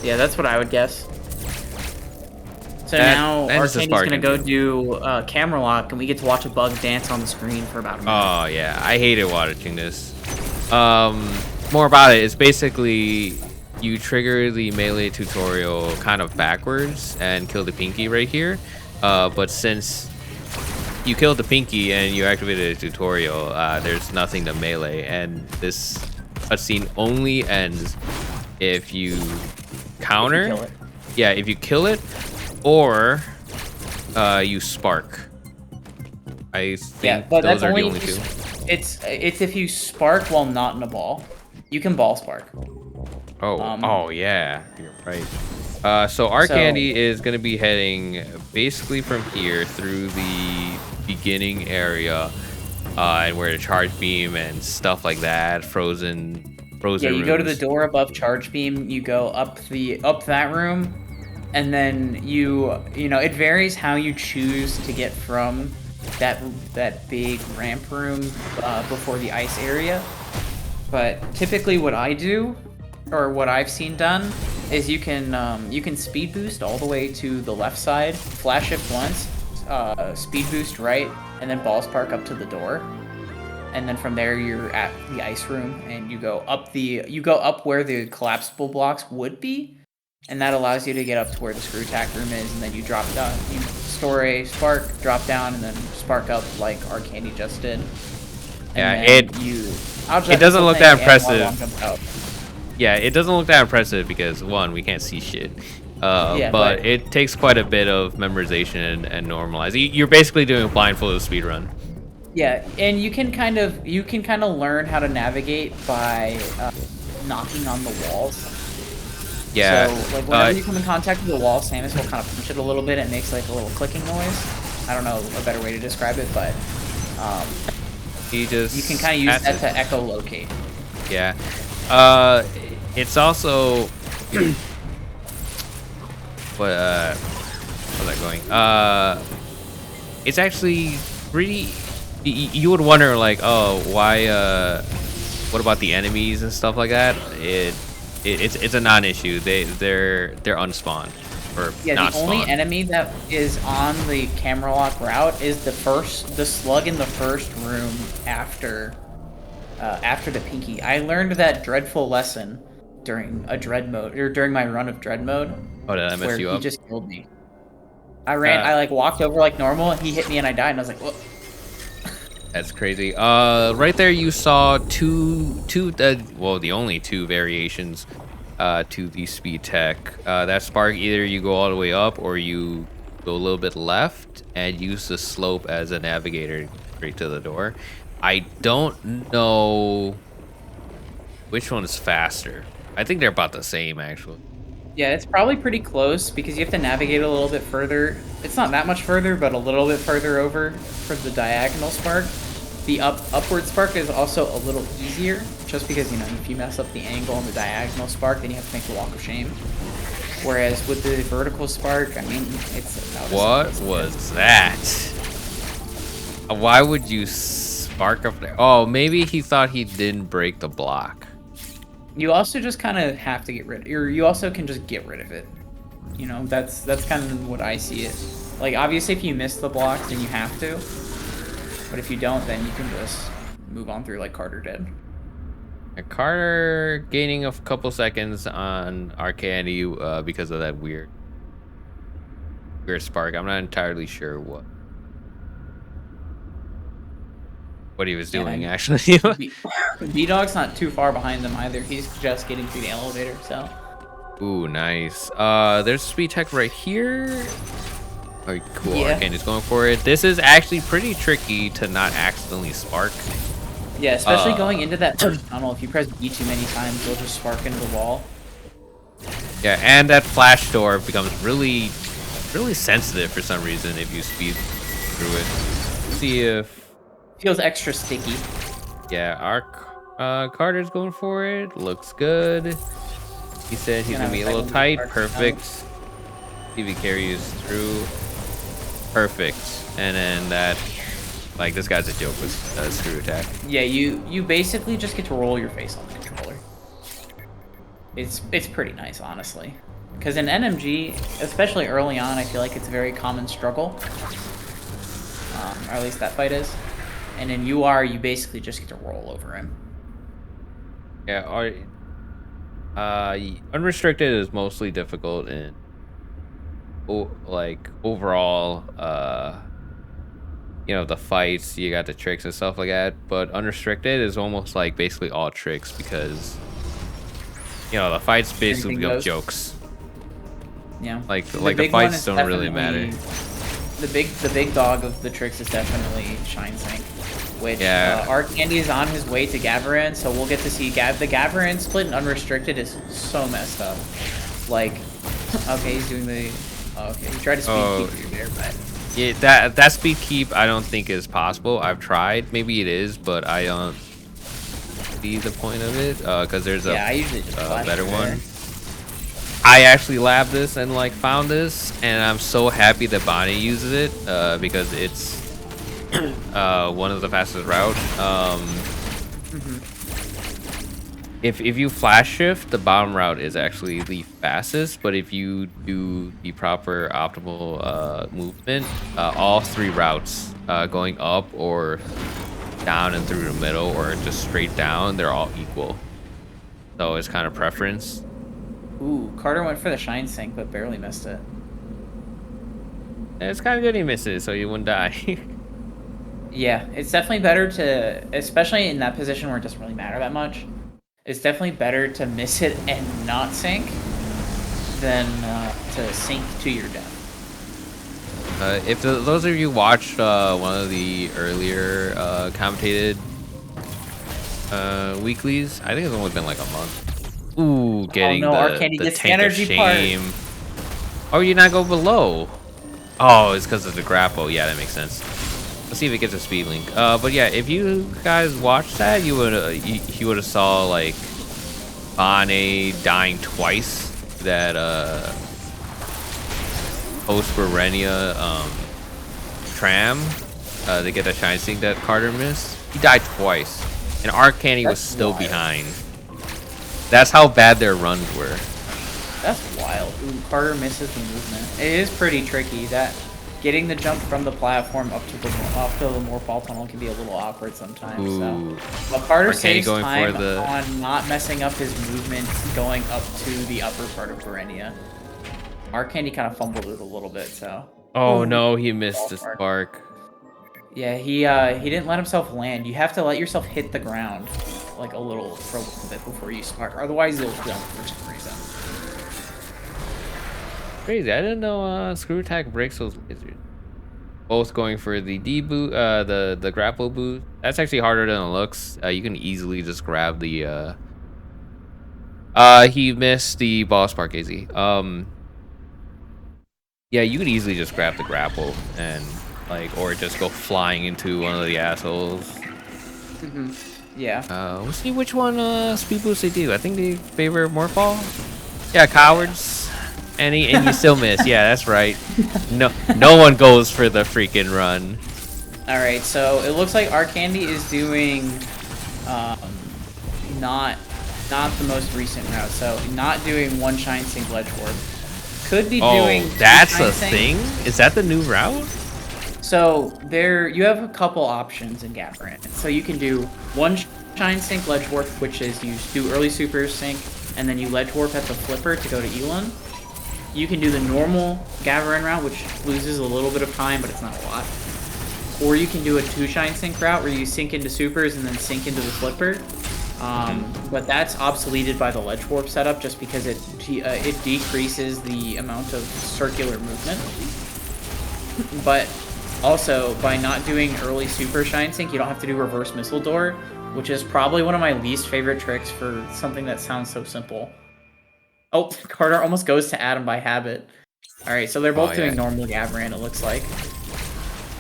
Yeah, that's what I would guess. So now Arcane's gonna go do camera lock, and we get to watch a bug dance on the screen for about a minute. Oh yeah, I hated watching this. More about it. It's basically you trigger the melee tutorial kind of backwards and kill the pinky right here. But since you killed the pinky and you activated a tutorial, there's nothing to melee, and this cutscene only ends if you counter. If you kill it, or you spark. I think but those that's are the only only 2. It's if you spark while not in a ball. You can ball spark. Oh yeah, you're right. So our candy is gonna be heading basically from here through the beginning area, and where the charge beam and stuff like that, frozen. Yeah, you go to the door above charge beam. You go up that room, and then it varies how you choose to get from that big ramp room before the ice area. But typically, what I do, or what I've seen done, is you can speed boost all the way to the left side, flash shift once, speed boost right, and then ball spark up to the door. And then from there you're at the ice room, and you go up where the collapsible blocks would be, and that allows you to get up to where the screw tack room is, and then you drop down, you store a spark, drop down, and then spark up like our candy just did. And it doesn't look that impressive. Yeah, it doesn't look that impressive because one, we can't see shit. But it takes quite a bit of memorization and normalize. You're basically doing a blindfolded speedrun. Yeah, and you can kind of learn how to navigate by knocking on the walls. Yeah. So like whenever you come in contact with the wall, Samus will kind of punch it a little bit, and it makes like a little clicking noise. I don't know a better way to describe it, but you can kind of use that to echolocate. Yeah. It's also where's that going? It's actually pretty. You would wonder like, oh, why? What about the enemies and stuff like that? It's a non-issue. They're unspawned or not the only enemy that is on the camera lock route is the slug in the first room after the Pinky. I learned that dreadful lesson during a dread mode, or during my run of dread mode. Oh, did I mess you up? He just killed me. I like walked over like normal, he hit me and I died, and I was like, whoa. That's crazy. Right there you saw the only two variations to the speed tech. That spark, either you go all the way up or you go a little bit left and use the slope as a navigator straight to the door. I don't know which one is faster. I think they're about the same actually. Yeah, it's probably pretty close because you have to navigate a little bit further. It's not that much further, but a little bit further over for the diagonal spark. The upward spark is also a little easier, just because, if you mess up the angle on the diagonal spark, then you have to make the walk of shame. Whereas with the vertical spark, I mean, it's about what was that? Why would you spark up there? Oh, maybe he thought he didn't break the block. You also just kind of have to get rid of it, or you also can just get rid of it. That's kind of what I see it. Like, obviously, if you miss the block, then you have to. But if you don't, then you can just move on through like Carter did. Carter gaining a couple seconds on our candy because of that weird spark. I'm not entirely sure what he was doing, actually. B-Dog's not too far behind them either. He's just getting through the elevator, so. Ooh, nice. There's speed tech right here. Oh, cool. Yeah. Arcane is going for it. This is actually pretty tricky to not accidentally spark. Yeah, especially going into that first tunnel. If you press B too many times, you'll just spark into the wall. Yeah, and that flash door becomes really, really sensitive for some reason if you speed through it. Let's see if... Feels extra sticky. Yeah, our Carter's going for it. Looks good. He said he's gonna be a little tight. Perfect. See if he carries through. Perfect. And then that, like, this guy's a joke with screw attack. Yeah, you basically just get to roll your face on the controller. It's pretty nice, honestly. Because in NMG, especially early on, I feel like it's a very common struggle. Or at least that fight is. And in UR, you basically just get to roll over him. Yeah, Unrestricted is mostly difficult in overall, the fights, you got the tricks and stuff like that, but Unrestricted is almost like basically all tricks because the fights basically become jokes. Yeah, like the fights don't really matter. The big dog of the tricks is definitely Shine Sync, which our candy is on his way to Gavarin, so we'll get to see the Gavarin split in Unrestricted is so messed up. Like, okay, he's doing the he tried to speed keep there, but yeah, that speed keep I don't think is possible. I've tried, maybe it is, but I don't see the point of it because there's I usually just better one. I actually labbed this and found this, and I'm so happy that Bonnie uses it because it's one of the fastest route. If you flash shift, the bottom route is actually the fastest, but if you do the proper optimal movement, all 3 routes, going up or down and through the middle or just straight down, they're all equal. So it's kind of preference. Ooh, Carter went for the shine sink, but barely missed it. And it's kind of good he missed it, so you wouldn't die. Yeah, it's definitely better to, especially in that position where it doesn't really matter that much. It's definitely better to miss it and not sink than to sink to your death. If those of you watched one of the earlier commentated weeklies, I think it's only been like a month. Ooh, getting the tank of shame. Oh, you not go below? Oh, it's because of the grapple. Yeah, that makes sense. Let's see if it gets a speed link. But yeah, if you guys watched that, you would have saw like Bane dying twice. That post Berenia tram. They get a shine sink that Carter missed. He died twice, and Arcandy was still behind. That's how bad their runs were. That's wild. Ooh, Carter misses the movement. It is pretty tricky. That getting the jump from the platform up to the Morphball tunnel can be a little awkward sometimes. Ooh. So, but Carter saves going time for the... on not messing up his movement going up to the upper part of Berenia. Arcandy kind of fumbled it a little bit, so. Oh no, he missed the spark. Yeah, he didn't let himself land. You have to let yourself hit the ground like a little for a little bit before you spark. Otherwise, you'll jump for some reason. Crazy! I didn't know screw attack breaks those lasers. Both going for the D boot, the grapple boot. That's actually harder than it looks. You can easily just grab the. He missed the ball spark AZ. Yeah, you could easily just grab the grapple and like, or just go flying into one of the assholes. Yeah. We'll see which one speed boost they do. I think they favor Morphball. Yeah, cowards. And you still miss. Yeah, that's right. No one goes for the freaking run. All right, so it looks like Arcandy is doing not the most recent route. So not doing one shine sink ledge warp. Could be doing. That's a thing. Is that the new route? So you have a couple options in Gavarant. So you can do one shine sink ledge warp, which is you do early super sink, and then you ledge warp at the flipper to go to Elon. You can do the normal Gavarant route, which loses a little bit of time, but it's not a lot. Or you can do a 2 shine sink route where you sink into supers and then sink into the flipper. But that's obsoleted by the ledge warp setup just because it decreases the amount of circular movement. But also, by not doing early super shine sink, you don't have to do reverse missile door, which is probably one of my least favorite tricks for something that sounds so simple. Oh, Carter almost goes to Adam by habit. Alright, so they're both doing normal Gavarant, it looks like.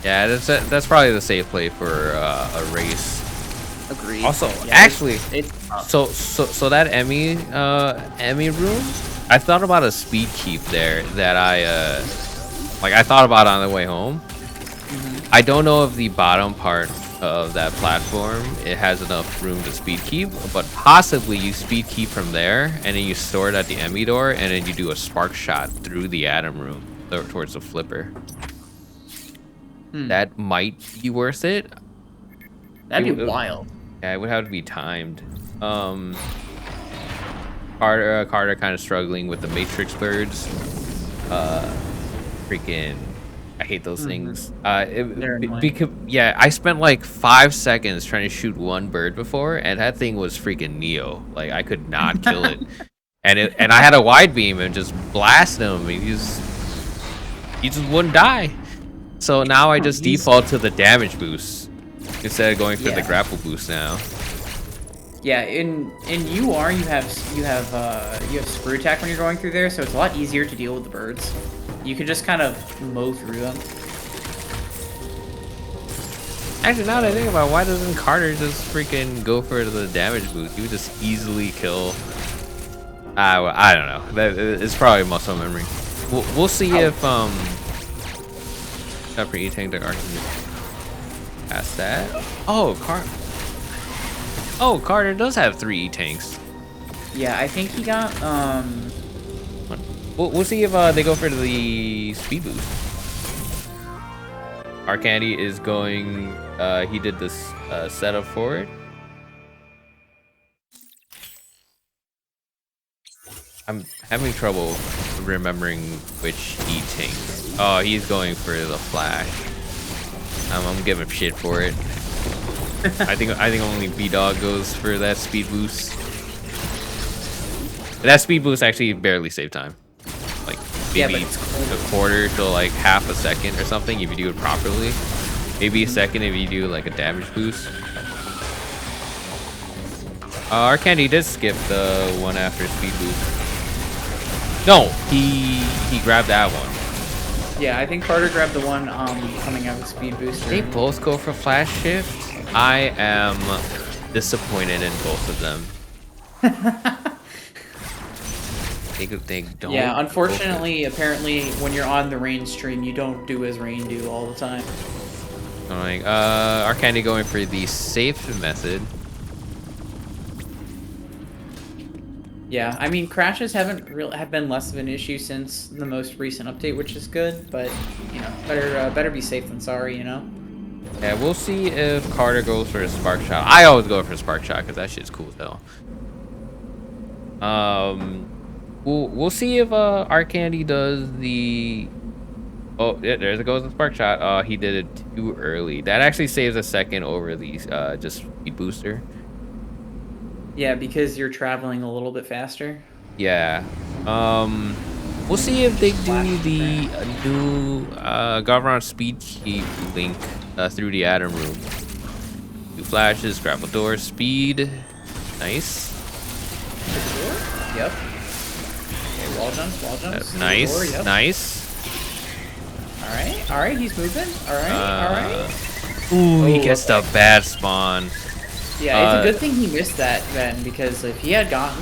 Yeah, that's probably the safe play for a race. Agreed. Also, yeah, actually, it's so that Emmy room, I thought about a speed keep there that I thought about on the way home. I don't know if the bottom part of that platform it has enough room to speed keep, but possibly you speed keep from there and then you store it at the Emmy door and then you do a spark shot through the Atom room towards the flipper. That might be worth it. That'd be wild. Yeah, it would have to be timed. Carter kind of struggling with the Matrix birds. Freaking, I hate those things. Because yeah, I spent like 5 seconds trying to shoot one bird before, and that thing was freaking Neo. Like I could not kill it, and I had a wide beam and just blast him. And he just wouldn't die. So now I just default to the damage boost instead of going for the grapple boost now. Yeah, in UR you have screw attack when you're going through there, so it's a lot easier to deal with the birds. You can just kind of mow through them. Actually, now that I think about it, why doesn't Carter just freaking go for the damage boost? He would just easily kill. I don't know. It's probably muscle memory. We'll see if Upper E tank the Arcandy. Past that. Oh, Carter does have 3 tanks. Yeah, I think he got We'll see if they go for the speed boost. Our Candy is going. He did this setup for it. I'm having trouble remembering which he takes. Oh, he's going for the flash. I'm giving him shit for it. I think only B-Dog goes for that speed boost. That speed boost actually barely saved time. Like maybe a quarter to like half a second or something if you do it properly. Maybe a second if you do like a damage boost. Our Candy did skip the one after speed boost. No, he grabbed that one. Yeah, I think Carter grabbed the one coming out with speed booster. They both go for flash shift. I am disappointed in both of them. They don't. Yeah, unfortunately, apparently, when you're on the Rain stream, you don't do as Rain do all the time. Like, our Candy going for the safe method. Yeah, I mean, crashes have been less of an issue since the most recent update, which is good. But you know, better be safe than sorry, you know. Yeah, we'll see if Carter goes for a spark shot. I always go for a spark shot because that shit's cool as hell. We'll see if our Candy does the. Oh, yeah, there it goes the spark shot. He did it too early. That actually saves a second over the just speed booster. Yeah, because you're traveling a little bit faster. Yeah. We'll see if they do the new Garvron speed keep link through the Atom room. 2 flashes, grapple door, speed. Nice. Yep. Okay, wall jumps. Nice, door, yep. Nice. All right, he's moving. All right. Ooh, he gets the bad spawn. Yeah, it's a good thing he missed that then, because if he had gone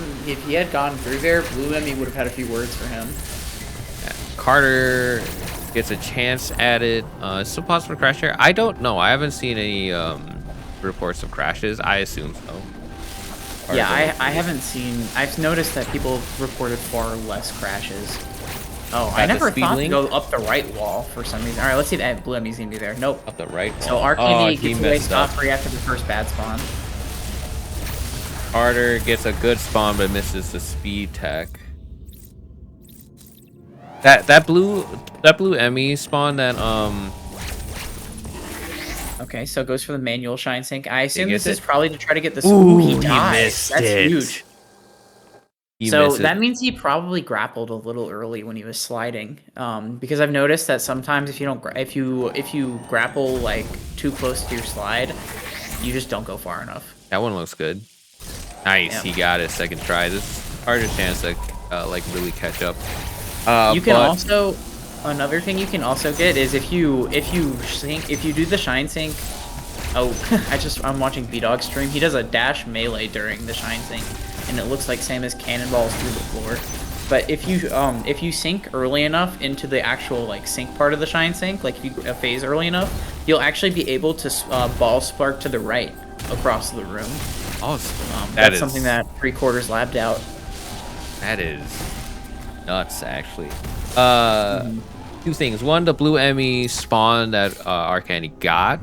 through there, Blue Emmy would have had a few words for him. Carter gets a chance at it. It's still possible to crash here. I don't know. I haven't seen any reports of crashes. I assume so. Carter Yeah, I haven't seen. I've noticed that people reported far less crashes. Oh, I never thought to go up the right wall for some reason. All right, let's see if Blue Emmy's gonna be there. Nope. Up the right wall. So our Candy gets away scot-free after the first bad spawn. Carter gets a good spawn but misses the speed tech. That blue Emmy spawn that Okay, so it goes for the manual shine sink. I assume this is probably to try to get the. Ooh, he dies. That's huge. So that means he probably grappled a little early when he was sliding, because I've noticed that sometimes if you grapple like too close to your slide, you just don't go far enough. That one looks good. Nice, yeah. He got it second try. This is Carter's chance to like really catch up. You can also another thing you can also get is if you do the shine sink. Oh, I'm watching B-Dog stream. He does a dash melee during the shine sink, and it looks like Samus cannonballs through the floor. But if you sink early enough into the actual like sink part of the shine sink, like if you phase early enough, you'll actually be able to ball spark to the right across the room. Awesome. That's something that 3/4 labbed out. That is nuts, actually. 2 things. One, the blue Emmy spawn that our Candy got.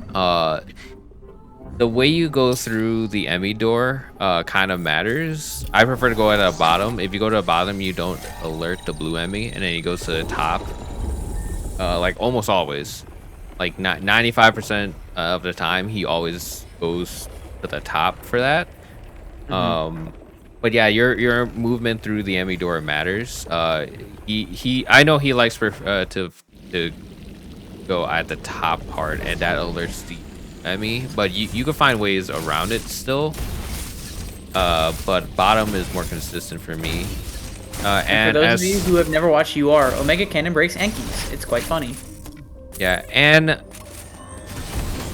The way you go through the Emmy door kind of matters. I prefer to go at the bottom. If you go to the bottom, you don't alert the blue Emmy, and then you go to the top. Like almost always, like 95% of the time, he always goes to the top for that. But yeah, your movement through the Emmy door matters. I know he likes to go at the top part, and that alerts the Emmy, but you can find ways around it still. But bottom is more consistent for me. And for those of you who have never watched UR, Omega Cannon breaks Enkies. It's quite funny. Yeah, and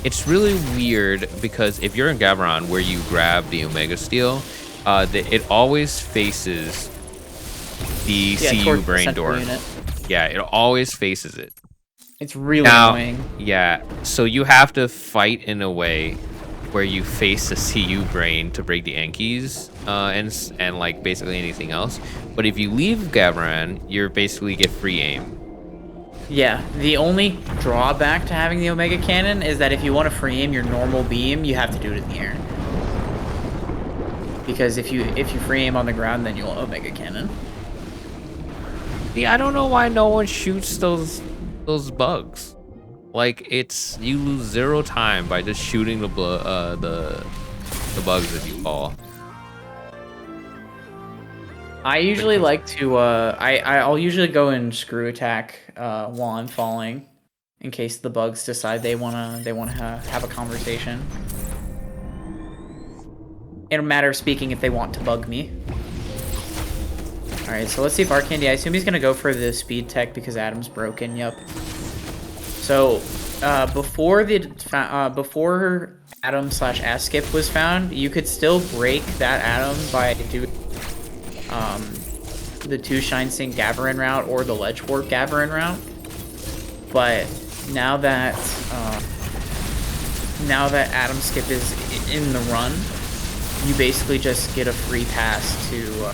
it's really weird because if you're in Gabaron where you grab the Omega Steel, it always faces the CU brain door. Yeah, it always faces it. It's really Now, annoying. yeah, so you have to fight in a way where you face the CU brain to break the Enkies, and like basically anything else. But if you leave Gavran, you're basically get free aim. Yeah, the only drawback to having the Omega Cannon is that if you want to free aim your normal beam, you have to do it in the air. Because if you free aim on the ground, then you'll Omega Cannon. Yeah, I don't know why no one shoots those bugs. Like it's you lose 0 time by just shooting the bugs that you fall. I usually like to I'll usually go and screw attack while I'm falling, in case the bugs decide they wanna have a conversation. In a matter of speaking, if they want to bug me. All right, so let's see if Arcandy. I assume he's gonna go for the speed tech because Adam's broken. Yep. So before before Adam / Ass Skip was found, you could still break that Adam by doing the 2 Shine Sync Gavarin route or the Ledge Warp Gavarin route. But now that Adam Skip is in the run, you basically just get a free pass to.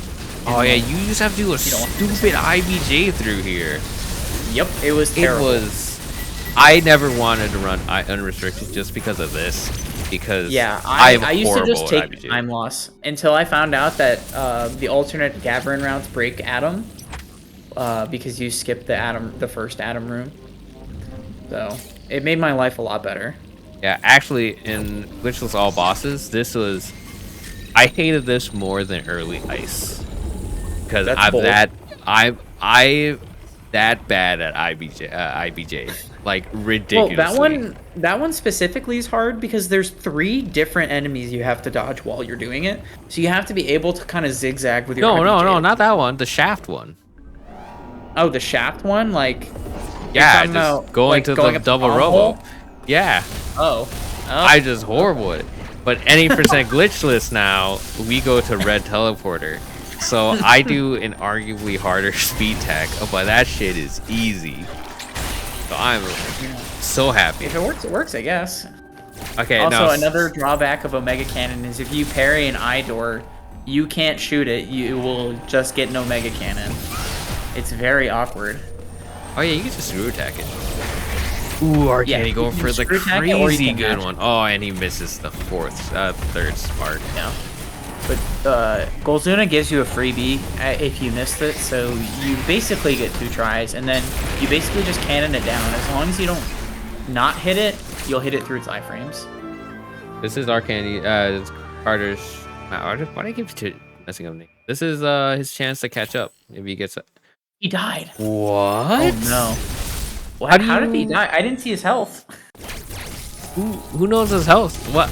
Oh yeah, you just have to do a stupid IBJ through here. Yep, it was terrible. It was. I never wanted to run Unrestricted just because of this. Because yeah, I used to just take time loss until I found out that the alternate Gavarin routes break Adam because you skip the first Adam room. So it made my life a lot better. Yeah, actually, in Glitchless All Bosses, I hated this more than early Ice because I'm that bad at IBJ. Like ridiculously. Well, that one specifically is hard because there's 3 different enemies you have to dodge while you're doing it. So you have to be able to kind of zigzag with your IBJ. No, not that one. The shaft one. Oh, the shaft one, like yeah, just going to the double robo. Yeah. Oh. I just horrible at it. But any percent glitchless now, we go to red teleporter. So I do an arguably harder speed tech, but that shit is easy. So I'm so happy. If it works, it works, I guess. Okay, also, another drawback of Omega Cannon is if you parry an I-door, you can't shoot it. You will just get an Omega Cannon. It's very awkward. Oh yeah, you can just screw attack it. Ooh, Arcandy going for the crazy good one. Oh, and he misses the third spark. Yeah. But Golzuna gives you a freebie if you missed it, so you basically get 2 tries, and then you basically just cannon it down. As long as you don't not hit it, you'll hit it through its iframes. This is Arcandy. It's Carter's. Why did I keep messing up name? This is his chance to catch up if he gets it. He died. What? Oh no. What? How did he die? I didn't see his health. Who knows his health? What?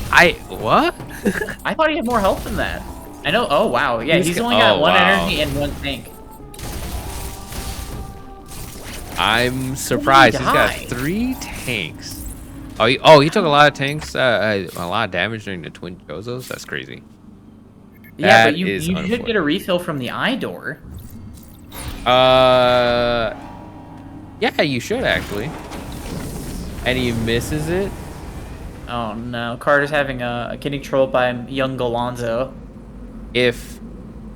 What? I thought he had more health than that. I know. Oh wow. Yeah, he's only got 1 energy and 1 tank. I'm surprised. He's got 3 tanks. He took a lot of tanks. A lot of damage during the twin Jozos. That's crazy. Yeah, but you should get a refill from the eye door. Yeah, you should actually. And he misses it. Oh no, Carter's having getting trolled by young Golonzo. If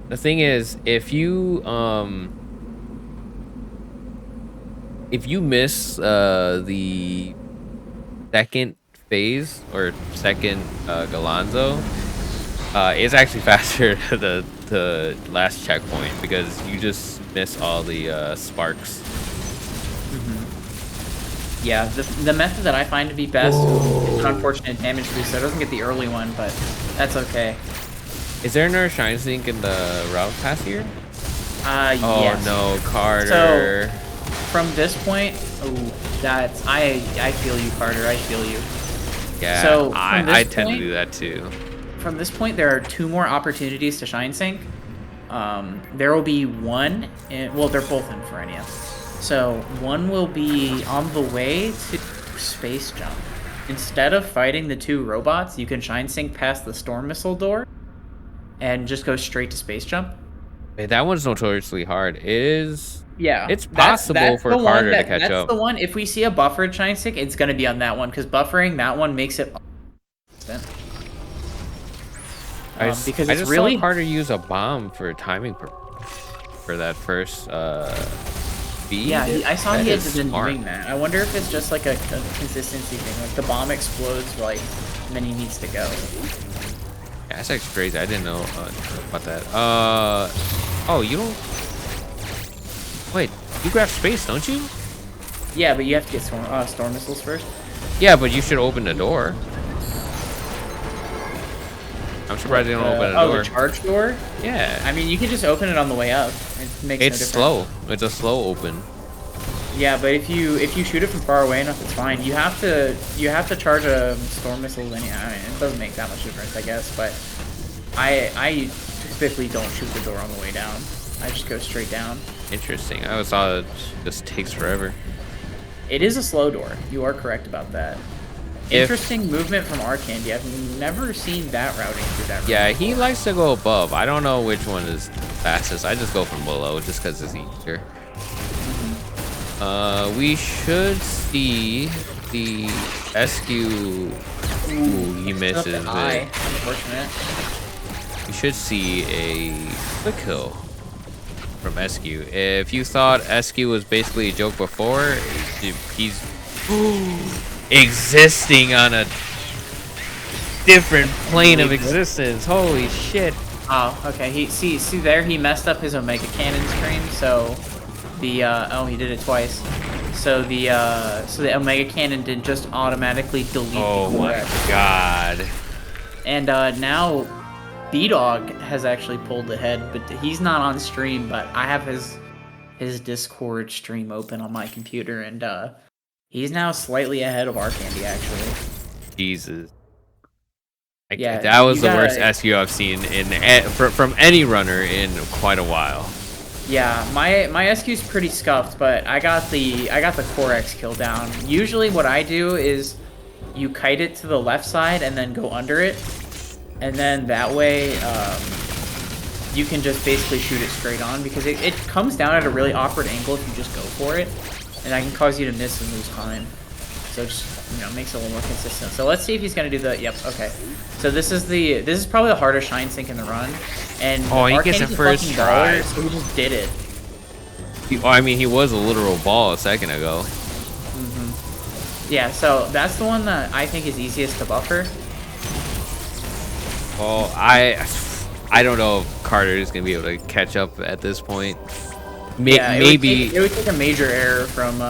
the thing is, if you miss the second phase or second Golonzo, it's actually faster to the last checkpoint because you just miss all the sparks. Yeah, the method that I find to be best is an unfortunate damage boost. So it doesn't get the early one, but that's okay. Is there another Shine Sync in the route pass here? Yes. Oh no, Carter. So from this point, that's I feel you, Carter. I feel you. Yeah, so I tend to do that too. From this point, there are 2 more opportunities to Shine Sync. There will be one, well, they're both in Ferenia. So one will be on the way to Space Jump. Instead of fighting the 2 robots, you can Shine Sync past the Storm Missile door and just go straight to Space Jump. Hey, that one's notoriously hard. It is Yeah, It's possible that's for the one Carter to catch that's up. the one. If we see a buffered shine stick, it's gonna be on that one because buffering that one makes it constant. Because I it's just saw really Carter use a bomb for timing for that first yeah. speed. I saw That he had is been smart. doing that. I wonder if it's just like a consistency thing. Like the bomb explodes, like and then he needs to go. Yeah, that's actually crazy. I didn't know about that. Oh, you don't. Wait, you grab space, don't you? Yeah, but you have to get storm missiles first. Yeah, but you should open the door. I'm surprised they don't open the door. The charge door? Yeah. I mean, you can just open it on the way up. It makes no It's difference. slow. It's a slow open. Yeah, but if you shoot it from far away enough, it's fine. You have to charge a storm missile. I mean, it doesn't make that much difference, I guess. But I typically don't shoot the door on the way down. I just go straight down. Interesting. I always thought it just takes forever. It is a slow door. You are correct about that. Interesting movement from Arcandy. I've never seen that routing through that room. Yeah, he likes to go above. I don't know which one is fastest. I just go from below just because it's easier. We should see the SQ. Ooh, he misses it. Unfortunate. We should see a quick kill from SQ. If you thought SQ was basically a joke before, he's existing on a different plane of existence. Holy shit. Oh, okay. He see there he messed up his Omega Cannon stream, so the oh, he did it twice. So the Omega Cannon did just automatically delete Oh the my god. And now B-Dog has actually pulled ahead, but he's not on stream, but I have his Discord stream open on my computer, and he's now slightly ahead of Arcandy, actually. Jesus. Yeah, that was the worst SQ I've seen from any runner in quite a while. Yeah, my SQ's pretty scuffed, but I got the Core X kill down. Usually what I do is you kite it to the left side and then go under it, and then that way you can just basically shoot it straight on, because it comes down at a really awkward angle if you just go for it, and that can cause you to miss and lose time. So it just, makes it a little more consistent. So let's see if he's gonna do the, yep, okay. So this is probably the hardest shine sink in the run, and oh, he gets it first try. So he just did it. I mean, he was a literal ball a second ago. Yeah, so that's the one that I think is easiest to buffer. Well, I don't know if Carter is gonna be able to catch up at this point. Maybe it would take a major error from.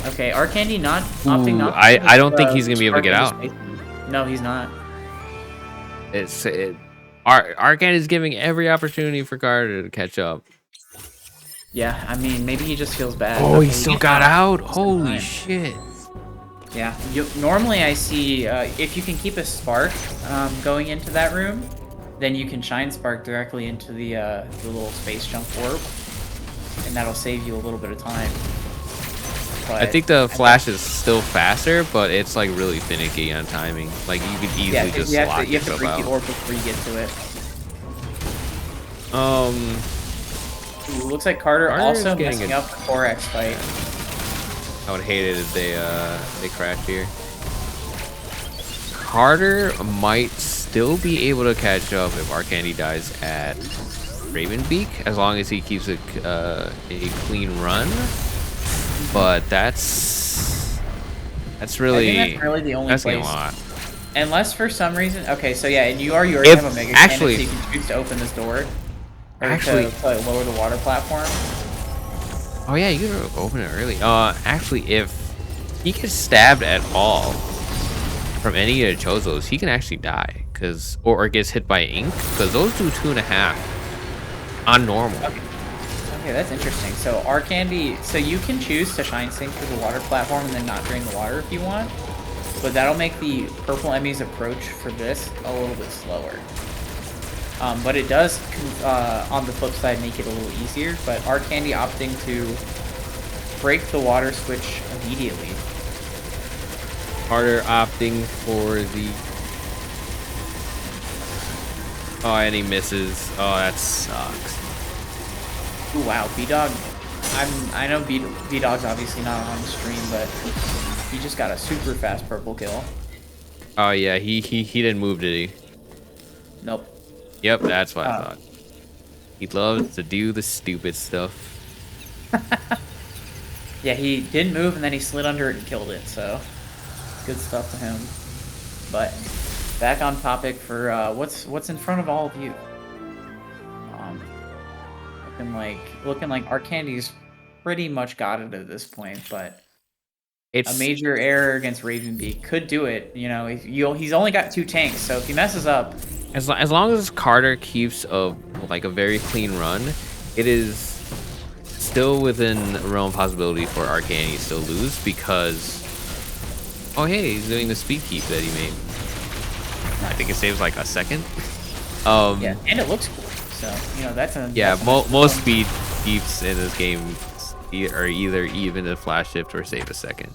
Okay, Arcandy not opting not. I don't think he's gonna be able to get out. No, he's not. Arcandy is giving every opportunity for Carter to catch up. Yeah, I mean, maybe he just feels bad. Oh, he still got out. Holy shit. Yeah, normally I see if you can keep a spark going into that room, then you can shine spark directly into the little space jump orb, and that'll save you a little bit of time. But I think the flash is still faster, but it's like really finicky on timing. Like you could easily just lock you have to yourself break out. the orb before you get to it. Ooh, looks like Carter's also messing up the Core X fight. I would hate it if they crashed here. Carter might still be able to catch up if Arcandy dies at Ravenbeak, as long as he keeps a clean run. But that's really, I think that's really the only that's place. A lot. Unless for some reason, okay, so yeah, and you already have a Mega Cannon, so you can choose to open this door, or to lower the water platform. Oh yeah, you can open it early. Actually, if he gets stabbed at all from any of the Chozos, he can actually die, or gets hit by ink, because those do 2.5 on normal. Okay, that's interesting. So Arcandy, so you can choose to shine sink through the water platform and then not drain the water if you want, but that'll make the purple enemy's approach for this a little bit slower. But it does, on the flip side, make it a little easier. But Arcandy opting to break the water switch immediately. Carter opting for the. Oh, and he misses. Oh, that sucks. Ooh, wow, B-Dog. I know B-Dog's obviously not on stream, but he just got a super fast purple kill. Oh yeah, he didn't move, did he? Nope. Yep, that's what I Oh. thought. He loves to do the stupid stuff. Yeah, he didn't move and then he slid under it and killed it, so good stuff to him. But back on topic for what's in front of all of you. Looking like Arcandy's pretty much got it at this point, but a It's major error against Ravenbeak could do it. You know, he's only got 2 tanks, so if he messes up, as long as Carter keeps a very clean run, it is still within the realm of possibility for Arcane to still lose because hey, he's doing the speed keep that he made. I think it saves like a second. yeah, and it looks cool. So you know that's a Yeah, that's most speed keeps in this game are either even a flash shift or save a second.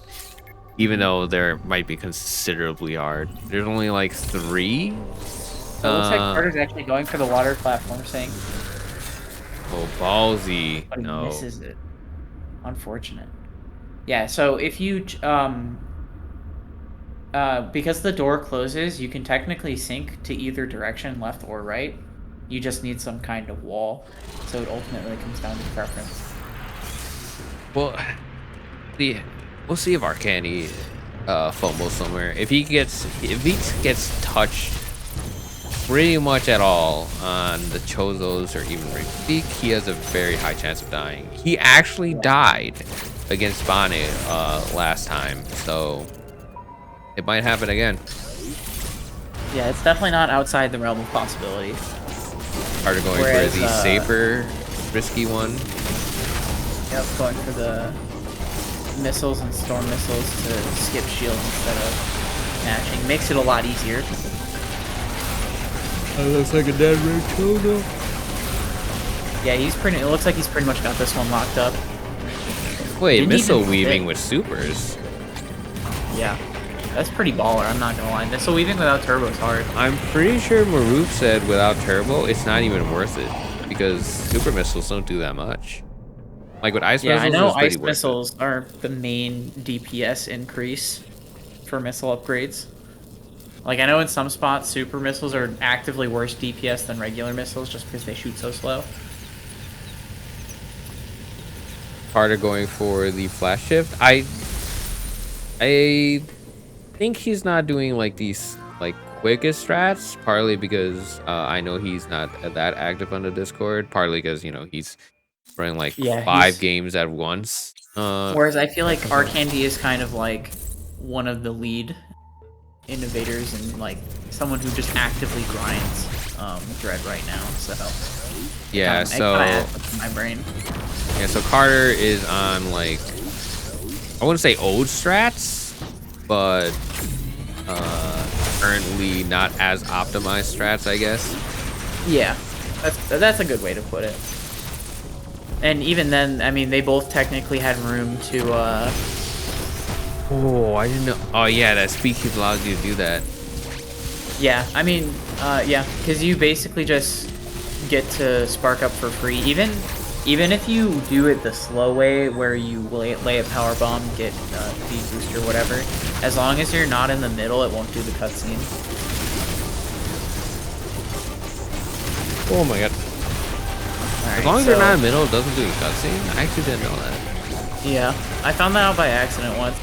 Even though there might be considerably hard. There's only like 3. So it looks like Carter's actually going for the water platform, saying, Oh, ballsy. but he No. misses it. Unfortunate. Yeah. So if you because the door closes, you can technically sink to either direction, left or right. You just need some kind of wall. So it ultimately comes down to preference. Well, we'll see if Arcani fumbles somewhere. If he gets touched pretty much at all on the Chozos or even Ravenbeak, he has a very high chance of dying. He actually died against Bane last time, so it might happen again. Yeah, it's definitely not outside the realm of possibility. Carter going for the safer, risky one. Yep, going for the missiles and storm missiles to skip shield instead of matching. Makes it a lot easier. That looks like a dead red Chozo. Yeah, it looks like he's pretty much got this one locked up. Wait, Didn't missile even weaving fit. with supers. Yeah, that's pretty baller, I'm not gonna lie. Missile weaving without turbo is hard. I'm pretty sure Maroof said without turbo, it's not even worth it because super missiles don't do that much. Like with ice missiles, I know it's pretty ice worth missiles are the main DPS increase for missile upgrades. Like, I know in some spots, super missiles are actively worse DPS than regular missiles just because they shoot so slow. Carter going for the flash shift. I think he's not doing like these like quickest strats, partly because I know he's not that active on the Discord, partly because he's running like Yeah, 5 games at once. Whereas I feel like Arcandy is kind of like one of the lead innovators and like someone who just actively grinds Dread right now. So yeah, it so kinda adds up to my brain. yeah, so Carter is on like I wouldn't say old strats, but currently not as optimized strats, I guess. Yeah, that's a good way to put it. And even then, I mean, they both technically had room to. Oh, I didn't know. Oh yeah, that speed keep allows you to do that. Yeah, I mean, yeah, because you basically just get to spark up for free. Even if you do it the slow way, where you lay a power bomb, get speed boost or whatever, as long as you're not in the middle, it won't do the cutscene. Oh my god. Right, as long as you're not in the middle, it doesn't do a cutscene. I actually didn't know that. Yeah, I found that out by accident once.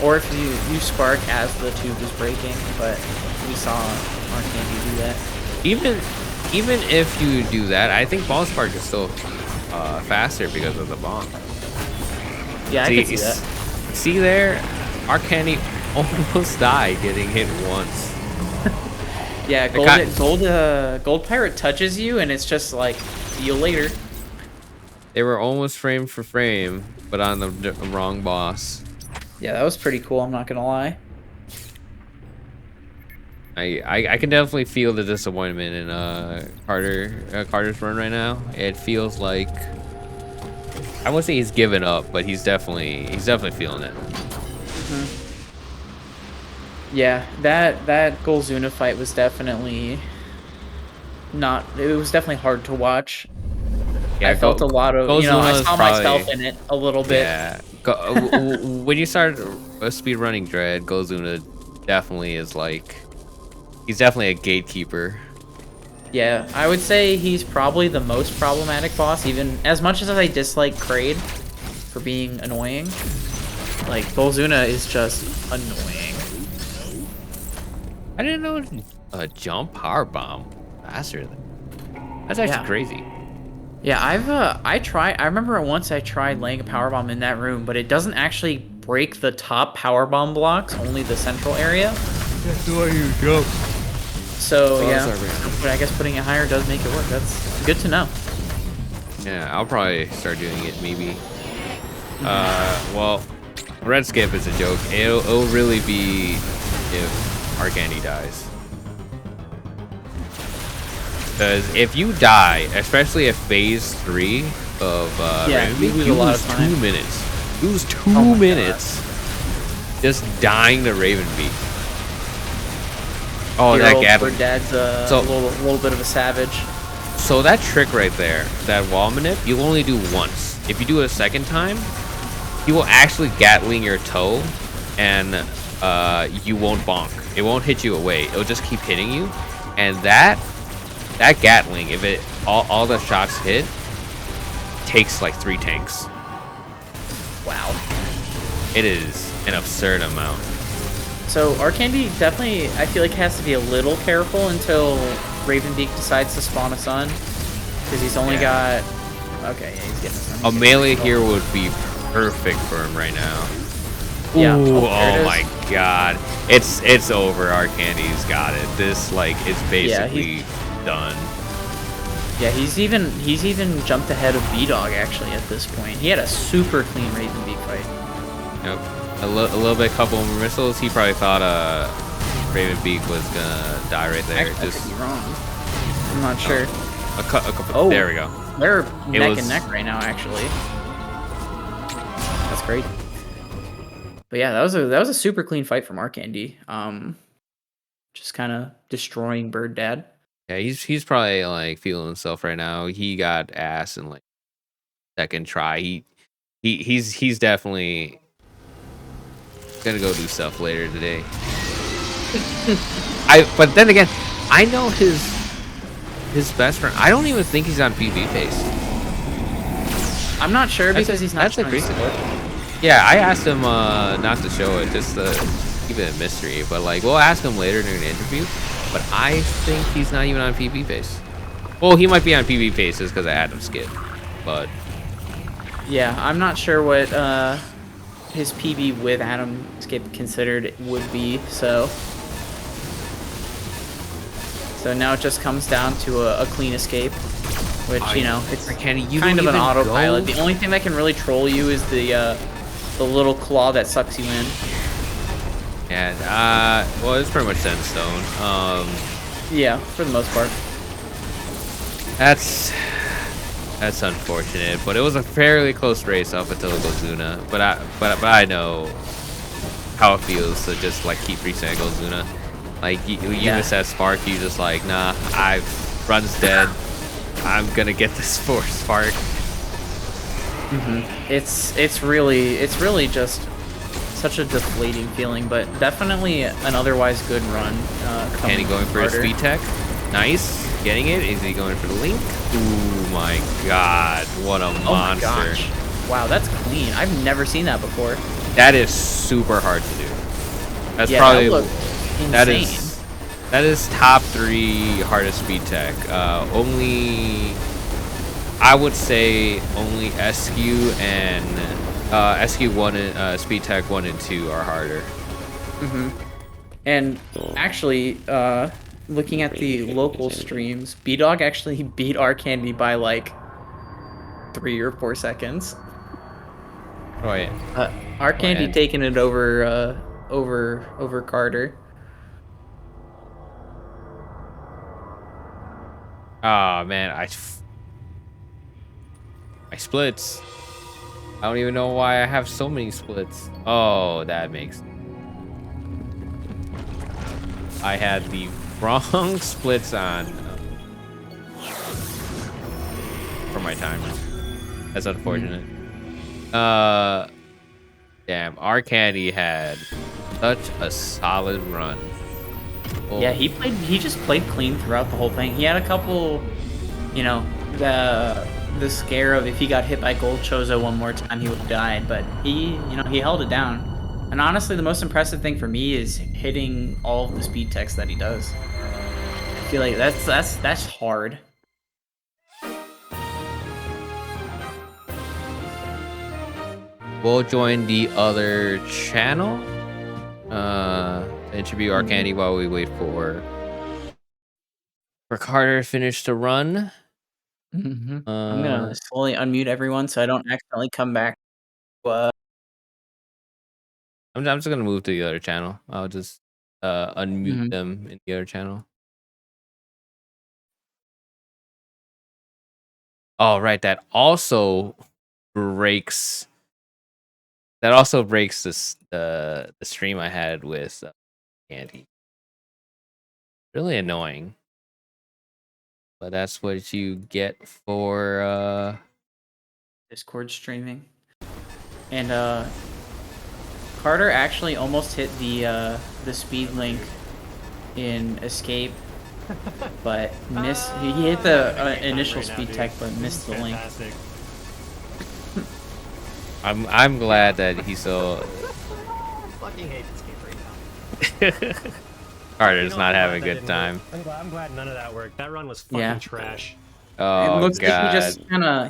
Or if you spark as the tube is breaking, but we saw Arcandy do that. Even if you do that, I think ball spark is still faster because of the bomb. Yeah, I can see that. See there, Arcandy almost died getting hit once. Yeah, gold pirate touches you, and it's just like, see you later. They were almost frame for frame, but on the wrong boss. Yeah, that was pretty cool. I'm not gonna lie. I can definitely feel the disappointment in Carter's run right now. It feels like I won't say he's given up, but he's definitely feeling it. Mm-hmm. Yeah, that Golzuna fight was definitely not. It was definitely hard to watch. Yeah, I felt a lot of, I Gozuna is saw probably, myself in it a little bit. yeah. When you start speed running Dread, Gozuna definitely is like, he's definitely a gatekeeper. Yeah, I would say he's probably the most problematic boss, even as much as I dislike Kraid for being annoying. Like, Golzuna is just annoying. I didn't know a jump power bomb faster than, that's actually crazy. Yeah, I remember once I tried laying a power bomb in that room, but it doesn't actually break the top power bomb blocks, only the central area. That's why you jump. So, Oh, yeah, sorry. but I guess putting it higher does make it work. That's good to know. Yeah, I'll probably start doing it maybe. Well, red skip is a joke. It'll really be if Arcandy dies. Because if you die, especially at phase 3 of Raven, you lose a lot of time. 2 minutes. You lose 2 my minutes just dying to Raven Beak. Oh, Your that old Gatling. bird dad's a little bit of a savage. So that trick right there, that wall manip, you'll only do once. If you do it a second time, you will actually Gatling your toe, and you won't bonk. It won't hit you away. It'll just keep hitting you, and that Gatling, if it all the shots hit, takes like 3 tanks. Wow. It is an absurd amount. So Arcandy definitely, I feel like, has to be a little careful until Ravenbeak decides to spawn a sun, because he's only got. Okay, yeah, he's getting some. A melee here would be perfect for him right now. Yeah. Ooh, oh my god. It's over. Arcandy's got it. This like is basically done. Yeah, he's even jumped ahead of B-Dog actually at this point. He had a super clean Ravenbeak fight. Yep. A little bit, couple more missiles. He probably thought Ravenbeak was gonna die right there. I could be wrong. I'm not sure. A couple. Oh, there we go. They're neck and neck right now, actually. That's great. But yeah, that was a super clean fight from Arcandy. Just kind of destroying Bird Dad. Yeah, he's probably like feeling himself right now. He got ass in like second try. He's definitely gonna go do stuff later today. But then again, I know his best friend. I don't even think he's on PB pace. I'm not sure because he's not. That's a crazy. Yeah, I asked him not to show it, just to keep it a mystery. But like, we'll ask him later during the interview. But I think he's not even on PB pace. Well, he might be on PB paces because I had him skip. But yeah, I'm not sure what his PB with Adam skip considered would be. So now it just comes down to a clean escape, which it's kind of an autopilot. The only thing that can really troll you is the little claw that sucks you in. And well, it's pretty much set in stone. Yeah, for the most part. That's unfortunate, but it was a fairly close race up until Gozuna. But I know how it feels to just like keep resetting Gozuna. Like you miss that spark, you just like, nah, run's dead. I'm gonna get this for spark. It's really just such a deflating feeling, but definitely an otherwise good run. And he going for his speed tech. Nice, getting it. Is he going for the link? Ooh my god, what a monster! My gosh. Wow, that's clean. I've never seen that before. That is super hard to do. That's probably that is top 3 hardest speed tech. Only I would say only SQ and SQ1 and Speed Tech 1 and 2 are harder. And actually, looking at the local streams, B-Dog actually beat Arcandy by like 3 or 4 seconds. Oh yeah. Arcandy taking it over Carter. Oh man, my splits. I don't even know why I have so many splits. Oh, that makes. I had the wrong splits on for my timer. That's unfortunate. Mm. Damn, our candy had such a solid run. Yeah, he just played clean throughout the whole thing. He had a couple, you know, the scare of if he got hit by Gold Chozo one more time, he would have died. But he held it down. And honestly, the most impressive thing for me is hitting all of the speed techs that he does. I feel like that's hard. We'll join the other channel. Interview our candy while we wait for Carter to finish the run. I'm gonna slowly unmute everyone so I don't accidentally come back. I'm just gonna move to the other channel. I'll just unmute them in the other channel. Oh, right. That also breaks. That also breaks this the stream I had with Candy. Really annoying. But that's what you get for Discord streaming. And Carter actually almost hit the speed link in Escape, but missed. He hit the initial speed tech, but missed the link. I'm glad that he's so. Fucking hate Escape right now. Carter's not having a good time. I'm glad none of that worked. That run was fucking trash. Oh, it looks God. like he just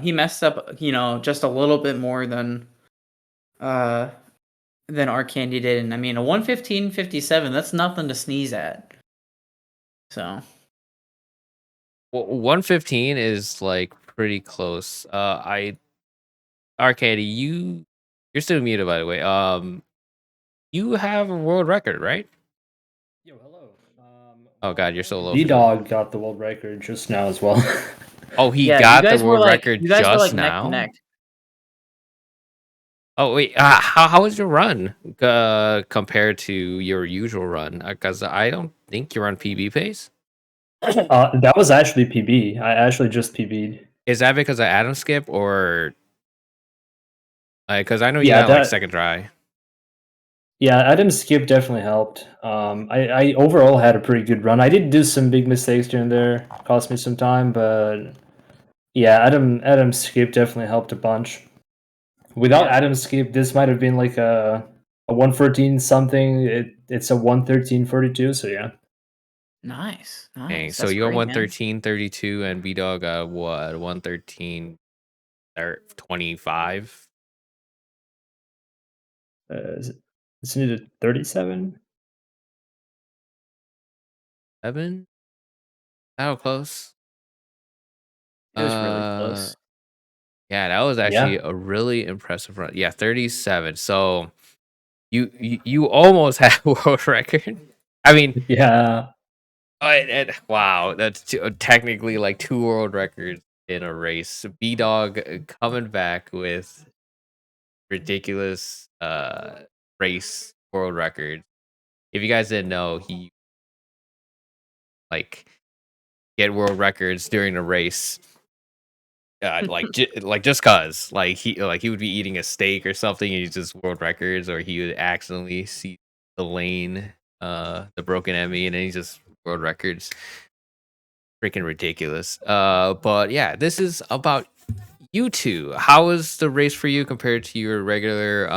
he messed up, just a little bit more than our candy did. And I mean, a 1:15:57, that's nothing to sneeze at. So. Well, 1:15 is like pretty close. Arcady, you're still muted, by the way. You have a world record, right? Yo, hello. Oh God, you're so low. D-Dog got the world record just now as well. Oh, he Yeah, got the world record you guys were just neck to now. neck. Oh wait, how was your run compared to your usual run? Because I don't think you're on PB pace. That was actually PB. I actually just PB'd. Is that because of Adam skip or? Because I know you had like second try. Yeah, Adam's skip definitely helped. I overall had a pretty good run. I did do some big mistakes here and there, cost me some time, but yeah, Adam's skip definitely helped a bunch. Without Adam's skip, this might have been like a 114 something. It's a 113.42. So yeah. Nice. Dang, so you got 113.32 and B Dog got what 113.25. Isn't it 37? 7? How close? It was really close. Yeah, that was actually a really impressive run. Yeah, 37. So you almost had a world record. I mean, yeah. Wow, that's technically like 2 world records in a race. B Dog coming back with ridiculous race world record. If you guys didn't know, he like get world records during a race. Just cause he would be eating a steak or something and he's just world records, or he would accidentally see the lane, the broken Emmy, and then he's just world records. Freaking ridiculous. But yeah, this is about you two. How was the race for you compared to your regular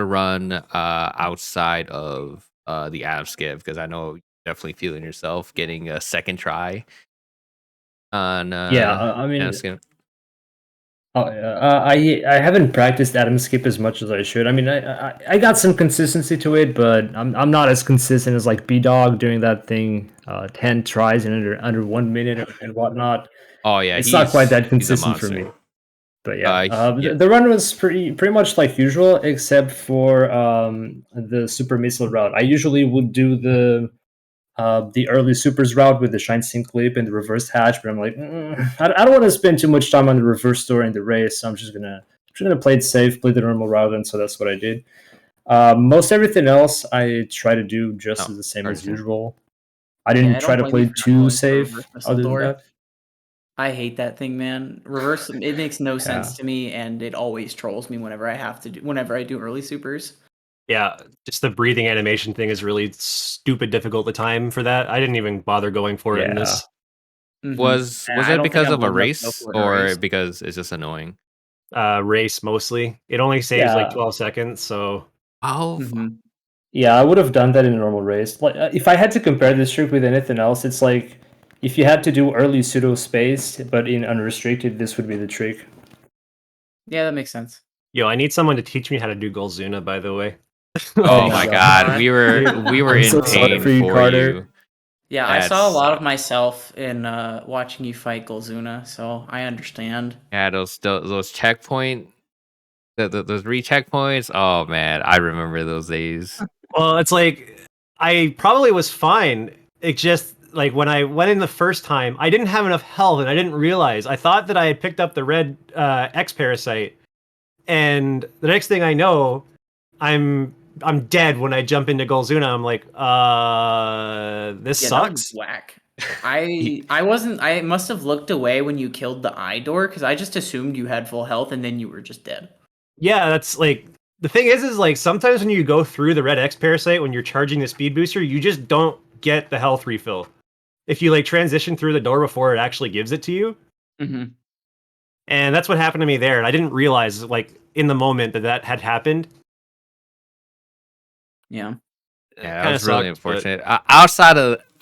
run outside of the ab skip? Because I know you're definitely feeling yourself getting a second try on I mean, skip. I haven't practiced Adam skip as much as I should. I mean, I got some consistency to it, but I'm not as consistent as like B Dog doing that thing, 10 tries in under 1 minute and whatnot. Oh yeah, it's not quite that consistent for me. But yeah, the run was pretty much like usual, except for the super missile route. I usually would do the early supers route with the shine sync clip and the reverse hatch, but I'm like, I don't want to spend too much time on the reverse store in the race, so I'm just gonna play it safe, play the normal route, and so that's what I did. Most everything else I try to do just as the same as usual. I didn't try to play too safe other than that. I hate that thing, man. Reverse, it makes no sense to me, and it always trolls me whenever I do early supers. Yeah, just the breathing animation thing is really stupid difficult to time for that. I didn't even bother going for it in this. Was I it don't think because I'm of a old enough to go race for it in a or race. because it's just annoying? Race mostly. It only saves like 12 seconds, so. Oh, Yeah, I would have done that in a normal race. Like, if I had to compare this trick with anything else, it's like if you had to do early pseudo space, but in unrestricted, this would be the trick. Yeah, that makes sense. Yo, I need someone to teach me how to do Golzuna, by the way. oh my God, we were I'm in so sorry pain for you, for Carter. you. Yeah, I That saw a lot of sucked. myself in watching you fight Golzuna, so I understand. Yeah, those checkpoint, those re-checkpoints. Oh man, I remember those days. Well, it's like I probably was fine. It just like when I went in the first time, I didn't have enough health, and I didn't realize. I thought that I had picked up the red X parasite, and the next thing I know, I'm dead when I jump into Golzuna. I'm like, this Yeah, that was sucks. whack. I must have looked away when you killed the eye door because I just assumed you had full health and then you were just dead. Yeah, that's like the thing is like sometimes when you go through the red X parasite when you're charging the speed booster, you just don't get the health refill. If you like transition through the door before it actually gives it to you. Mm-hmm. And that's what happened to me there, and I didn't realize like in the moment that had happened. Yeah. Yeah, that Kind of was really sucked, but unfortunate.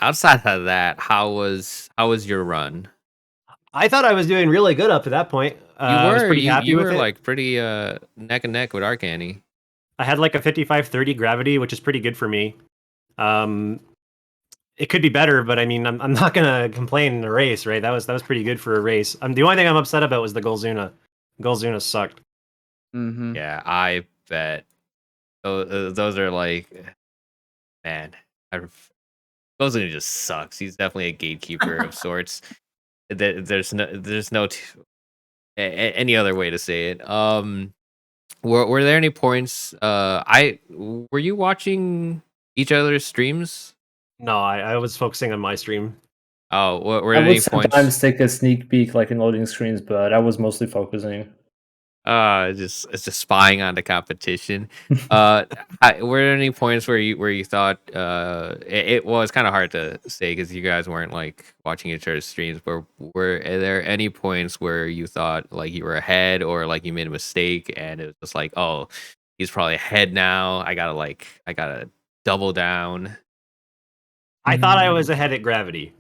Outside of that, how was your run? I thought I was doing really good up to that point. You I was were pretty you happy you with were it. like pretty neck and neck with Arcany. I had like a 55-30 gravity, which is pretty good for me. Um, it could be better, but I mean, I'm not gonna complain in a race, right? That was pretty good for a race. The only thing I'm upset about was the Golzuna. Golzuna sucked. Mm-hmm. Yeah, I bet. Those are like, man, Gozan just sucks. He's definitely a gatekeeper of sorts. There's no any other way to say it. Were there any points? I were you watching each other's streams? No, I was focusing on my stream. Oh, were I there would any points? sometimes take a sneak peek, like in loading screens, but I was mostly focusing. It's just spying on the competition. Were there any points where you thought it was kind of hard to say because you guys weren't like watching each other's streams, but were there any points where you thought like you were ahead or like you made a mistake and it was just like, oh, he's probably ahead now. I gotta double down. I thought I was ahead at gravity.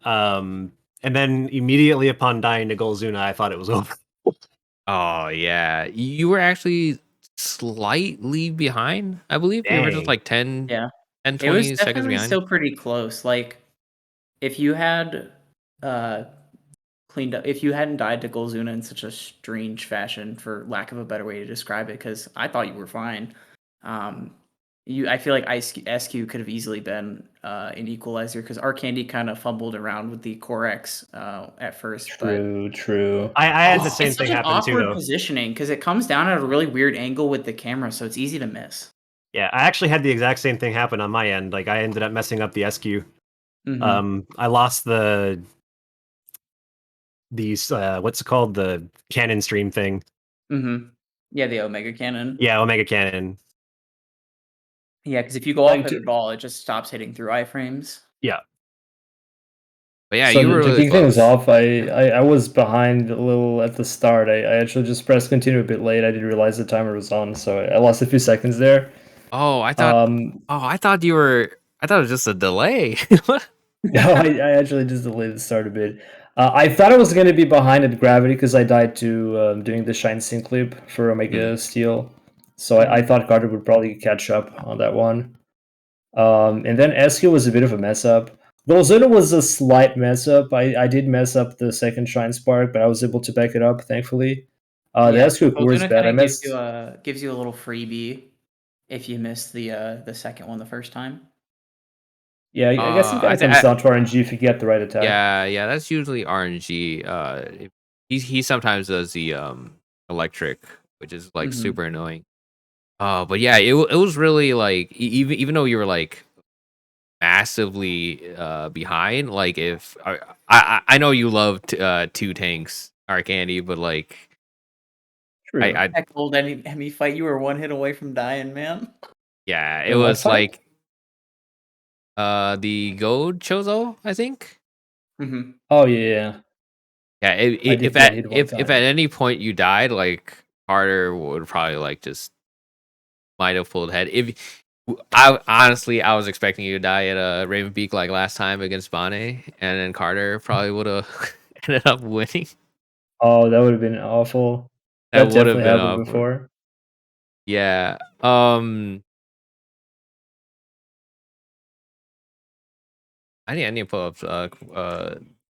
And then immediately upon dying to Golzuna, I thought it was over. Oh yeah, you were actually slightly behind. I believe you were just Dang. like 10, Yeah. 10, It was 20 seconds definitely behind. still pretty close. Like if you had uh cleaned up if you hadn't died to Golzuna in such a strange fashion, for lack of a better way to describe it, because I thought you were fine. I feel like SQ could have easily been an equalizer because Arcandy kind of fumbled around with the Corex at first, but True. I had the same it's such thing an happen too, awkward though. positioning because it comes down at a really weird angle with the camera, so it's easy to miss. Yeah, I actually had the exact same thing happen on my end. Like I ended up messing up the SQ. I lost these what's it called, the cannon stream thing. Yeah, the Omega Cannon. Yeah, Omega Cannon. Yeah, because if you go off Like it at all, it just stops hitting through iframes. Yeah. But yeah, So you were to really kick things close. off, I was behind a little at the start. I actually just pressed continue a bit late. I didn't realize the timer was on, so I lost a few seconds there. Oh, I thought. Um, Oh, I thought you were. I thought it was just a delay. no, I actually just delayed the start a bit. I thought I was going to be behind at gravity because I died to doing the shine sync loop for Omega Steel. So I thought Carter would probably catch up on that one. And then SQ was a bit of a mess up. Golzuna was a slight mess up. I did mess up the second Shine Spark, but I was able to back it up, thankfully. The Yeah, SQ core is Ozuna bad. kind I of messed. gives you a little freebie if you miss the second one the first time. Yeah, I guess it kind I of think. comes down to RNG if you get the right attack. Yeah. That's usually RNG. He sometimes does the electric, which is like super annoying. But yeah, it was really like even though you were like massively behind. Like if I know you love two tanks, Arcandy, but like I Heck, old enemy fight, you were one hit away from dying, man. yeah, it was like the gold Chozo, I think. Mm-hmm. Oh yeah. Yeah, if at any point you died, like Carter would probably like just might have pulled ahead. If I honestly, I was expecting you to die at a Ravenbeak like last time against Bane, and then Carter probably would have ended up winning. Oh, that would have been awful. That That would have definitely been happened awkward. before. Yeah. I need to pull up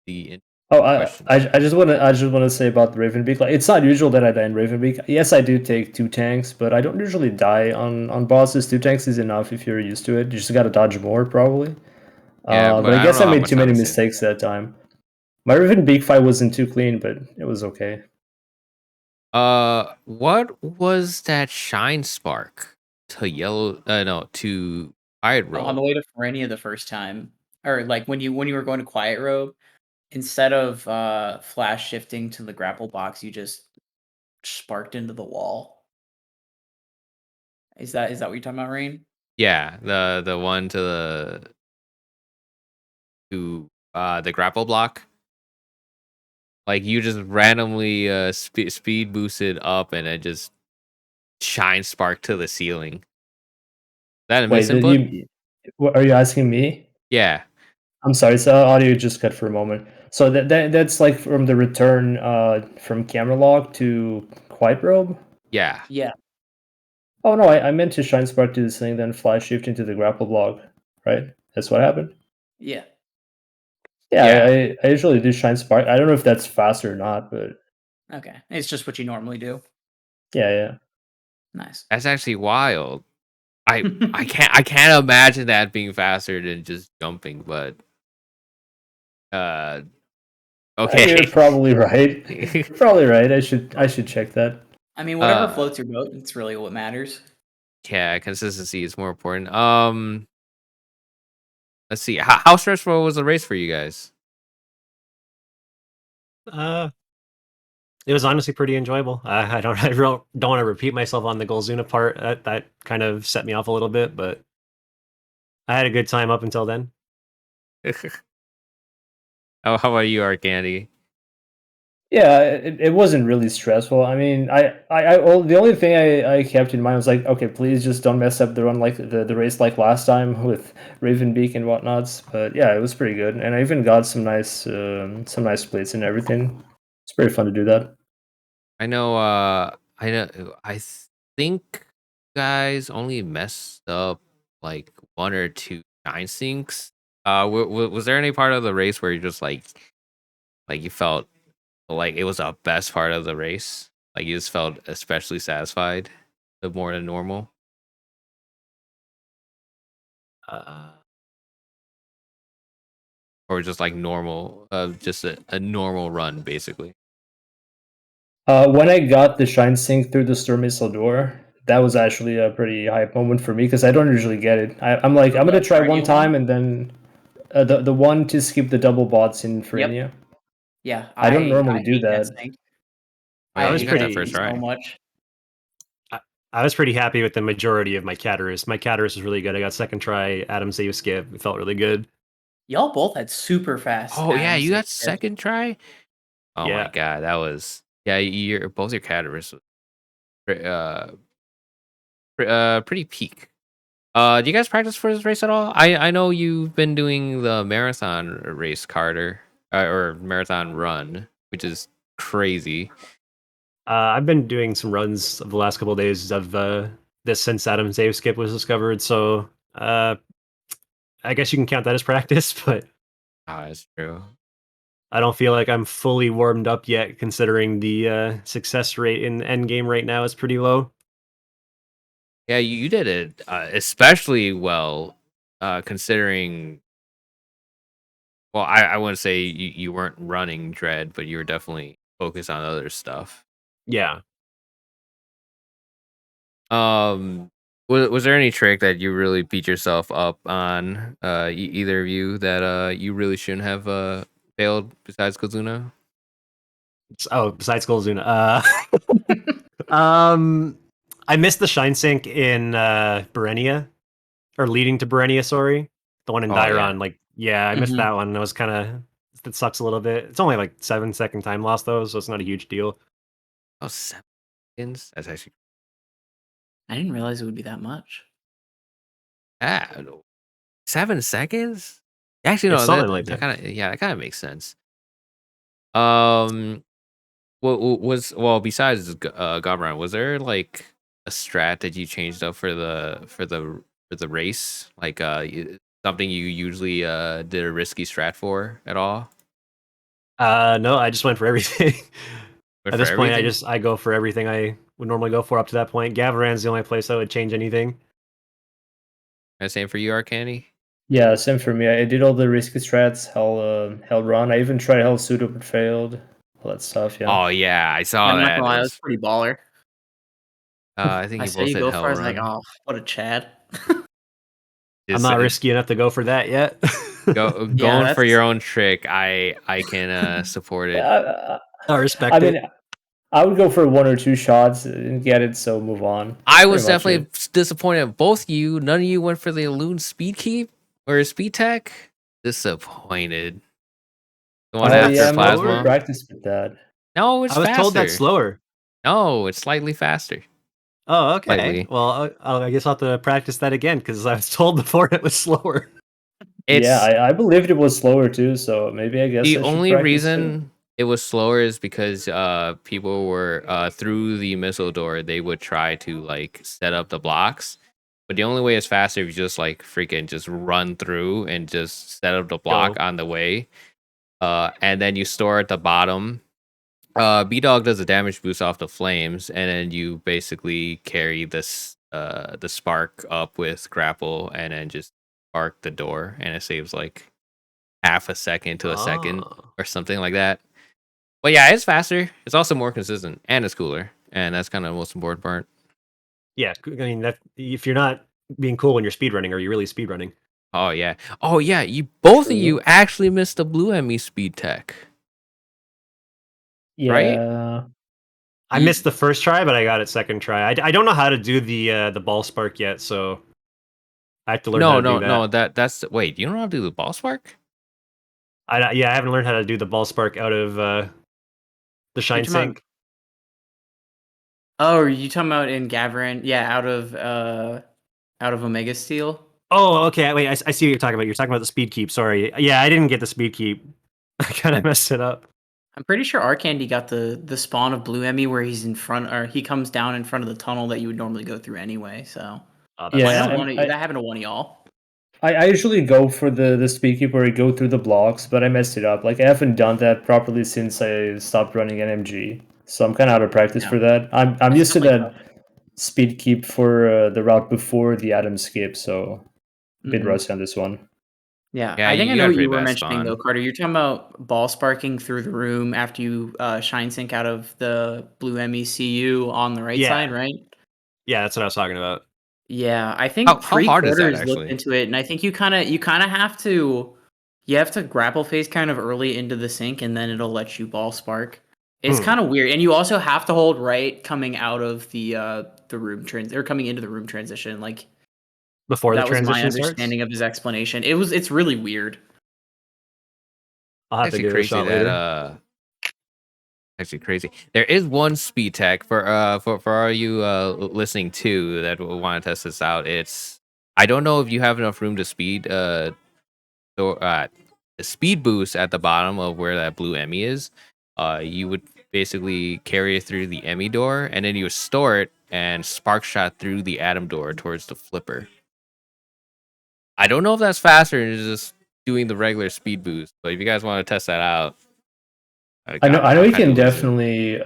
the Oh, question. I just want to say about the Ravenbeak. Like, it's not usual that I die in Ravenbeak. Yes, I do take 2 tanks, but I don't usually die on bosses. 2 tanks is enough if you're used to it. You just gotta dodge more probably. Yeah, but But I I don't guess know I how made much too time many to save. mistakes that time. My Ravenbeak fight wasn't too clean, but it was okay. What was that shine spark to yellow? No, to Quiet Oh, Robe. on the way to Ferenia the first time, or like when you were going to Quiet Robe, instead of flash shifting to the grapple box, you just sparked into the wall. Is that what you're talking about, Rain? Yeah, the one to the grapple block. Like you just randomly speed boosted up and it just shine spark to the ceiling. Is that a Wait, misinput? are you asking me? Yeah. I'm sorry, so audio just cut for a moment. So that's like from the return from camera log to Quiet Robe? Yeah. Yeah. Oh no, I meant to shine spark to this thing, then fly shift into the grapple block, right? That's what happened. Yeah. Yeah, Yeah. I usually do shine spark. I don't know if that's fast or not, but Okay. It's just what you normally do. yeah. Nice. That's actually wild. I can't imagine that being faster than just jumping, but okay. You're probably right. You're probably right. I should check that. I mean, whatever floats your boat, it's really what matters. Yeah, consistency is more important. Let's see. How stressful was the race for you guys? It was honestly pretty enjoyable. I don't don't want to repeat myself on the Golzuna part. That kind of set me off a little bit, but I had a good time up until then. How about you, Arcandy? Yeah, it wasn't really stressful. I mean, the only thing I kept in mind was like, okay, please just don't mess up the run like the race like last time with Ravenbeak and whatnots. But yeah, it was pretty good, and I even got some nice splits and everything. It's pretty fun to do that. I know. I think guys only messed up like 1 or 2 shine sinks. Was there any part of the race where you just like you felt like it was the best part of the race? Like you just felt especially satisfied, more than normal, Uh, or just like normal, just a normal run basically. When I got the shine sink through the Storm Missile door, that was actually a pretty hype moment for me because I don't usually get it. I'm like, I'm gonna try one time and then the one to skip the double bots in Frenia. Yep. Yeah, I don't normally do hate that that. thing. Oh, yeah, I was you got that pretty first try. So much. I was pretty happy with the majority of my Caterus. My Caterus was really good. I got second try, Adam save skip. It felt really good. Y'all both had super fast. Oh yeah, Adam you got save skip. second try. Oh my Yeah. god, that was Your both your categories, pretty peak. Do you guys practice for this race at all? I know you've been doing the marathon race, Carter, or marathon run, which is crazy. I've been doing some runs of the last couple of days of this since Adam save skip was discovered. So I guess you can count that as practice, but That's true. I don't feel like I'm fully warmed up yet, considering the success rate in the end game right now is pretty low. Yeah, you did it especially well, considering. Well, I wouldn't say you weren't running Dread, but you were definitely focused on other stuff. Yeah. Um, Was there any trick that you really beat yourself up on, either of you, that you really shouldn't have failed besides Kazuna? Oh, besides Golzuna. I missed the Shine Sink in Berenia, or leading to Berenia, sorry. The one in Oh, yeah. Dairon. Like, yeah, I missed that one. It was kind of, that sucks a little bit. It's only like 7-second time loss, though, so it's not a huge deal. Oh, 7 seconds? That's actually... I didn't realize it would be that much. 7 seconds? Actually, no, It's something like that. That kind of makes sense. Well, besides Gobran, was there like a strat that you changed up for the race? Like something you usually did a risky strat for at all? No, I just went for everything. Went At for this point, everything? I go for everything I would normally go for up to that point. Gavaran's the only place I would change anything. Same for you, Arcani? Yeah, same for me. I did all the risky strats, Hell Run. I even tried Hell Pseudo but failed. All that stuff, yeah. Oh yeah, I saw I'm not that. gonna lie, it was pretty baller. I think I you saw both you said go Hell for it, I was like, Run. oh, what a Chad. I'm not risky enough to go for that yet. Going for your own trick, I can support it. I respect it. I would go for 1 or 2 shots and get it, so move on. I was definitely disappointed at both of you. None of you went for the Loon Speed Keep or Speed Tech. Disappointed. The one after Plasma. Practice with that. No, it's faster. I was told that's slower. No, it's slightly faster. Oh, okay. Slightly. Well, I guess I'll have to practice that again because I was told before it was slower. I believed it was slower too, so maybe I guess the I only reason too. It was slower is because people were through the missile door. They would try to like set up the blocks, but the only way is faster if you just like freaking just run through and just set up the block on the way, and then you store at the bottom. B-Dog does a damage boost off the flames, and then you basically carry this the spark up with grapple, and then just spark the door, and it saves like half a second to a second or something like that. But yeah, it's faster. It's also more consistent, and it's cooler, and that's kind of the most important part. Yeah, I mean that if you're not being cool when you're speedrunning, are you really speedrunning? Oh yeah. You both of you actually missed the Blue ME speed tech. Yeah. Right? I missed the first try, but I got it second try. I don't know how to do the ball spark yet, so I have to learn how to do that. No, that's wait, you don't know how to do the ball spark? I haven't learned how to do the ball spark out of the Shine Sink. Oh, are you talking about in Gavaran? Yeah, out of Omega Steel. Oh, okay. Wait, I see what you're talking about. You're talking about the speed keep. Sorry. Yeah, I didn't get the speed keep. I kind of messed it up. I'm pretty sure Arcandy got the spawn of Blue Emmy where he's in front, or he comes down in front of the tunnel that you would normally go through anyway. So that happened to one of y'all. I usually go for the speed keep where I go through the blocks, but I messed it up. Like I haven't done that properly since I stopped running NMG, so I'm kind of out of practice for that. I'm used to that speed keep for the route before the Atom skip, so a bit rusty on this one. Yeah, I think I know what you were mentioning though, Carter. You're talking about ball sparking through the room after you Shine Sink out of the Blue MECU on the right side, right? Yeah, that's what I was talking about. Yeah, I think how hard is that, looked into it, and I think you kind of have to grapple phase kind of early into the sink, and then it'll let you ball spark. It's kind of weird, and you also have to hold right coming out of the room or coming into the room transition, like before the transition starts. That was my understanding of his explanation. It's really weird. I'll have to give it a shot later. Actually crazy. There is one speed tech for all you listening to that want to test this out. I don't know if you have enough room to speed the speed boost at the bottom of where that blue Emmy is. You would basically carry it through the Emmy door, and then you would store it and spark shot through the Atom door towards the flipper. I don't know if that's faster than just doing the regular speed boost, but if you guys want to test that out, I know you can definitely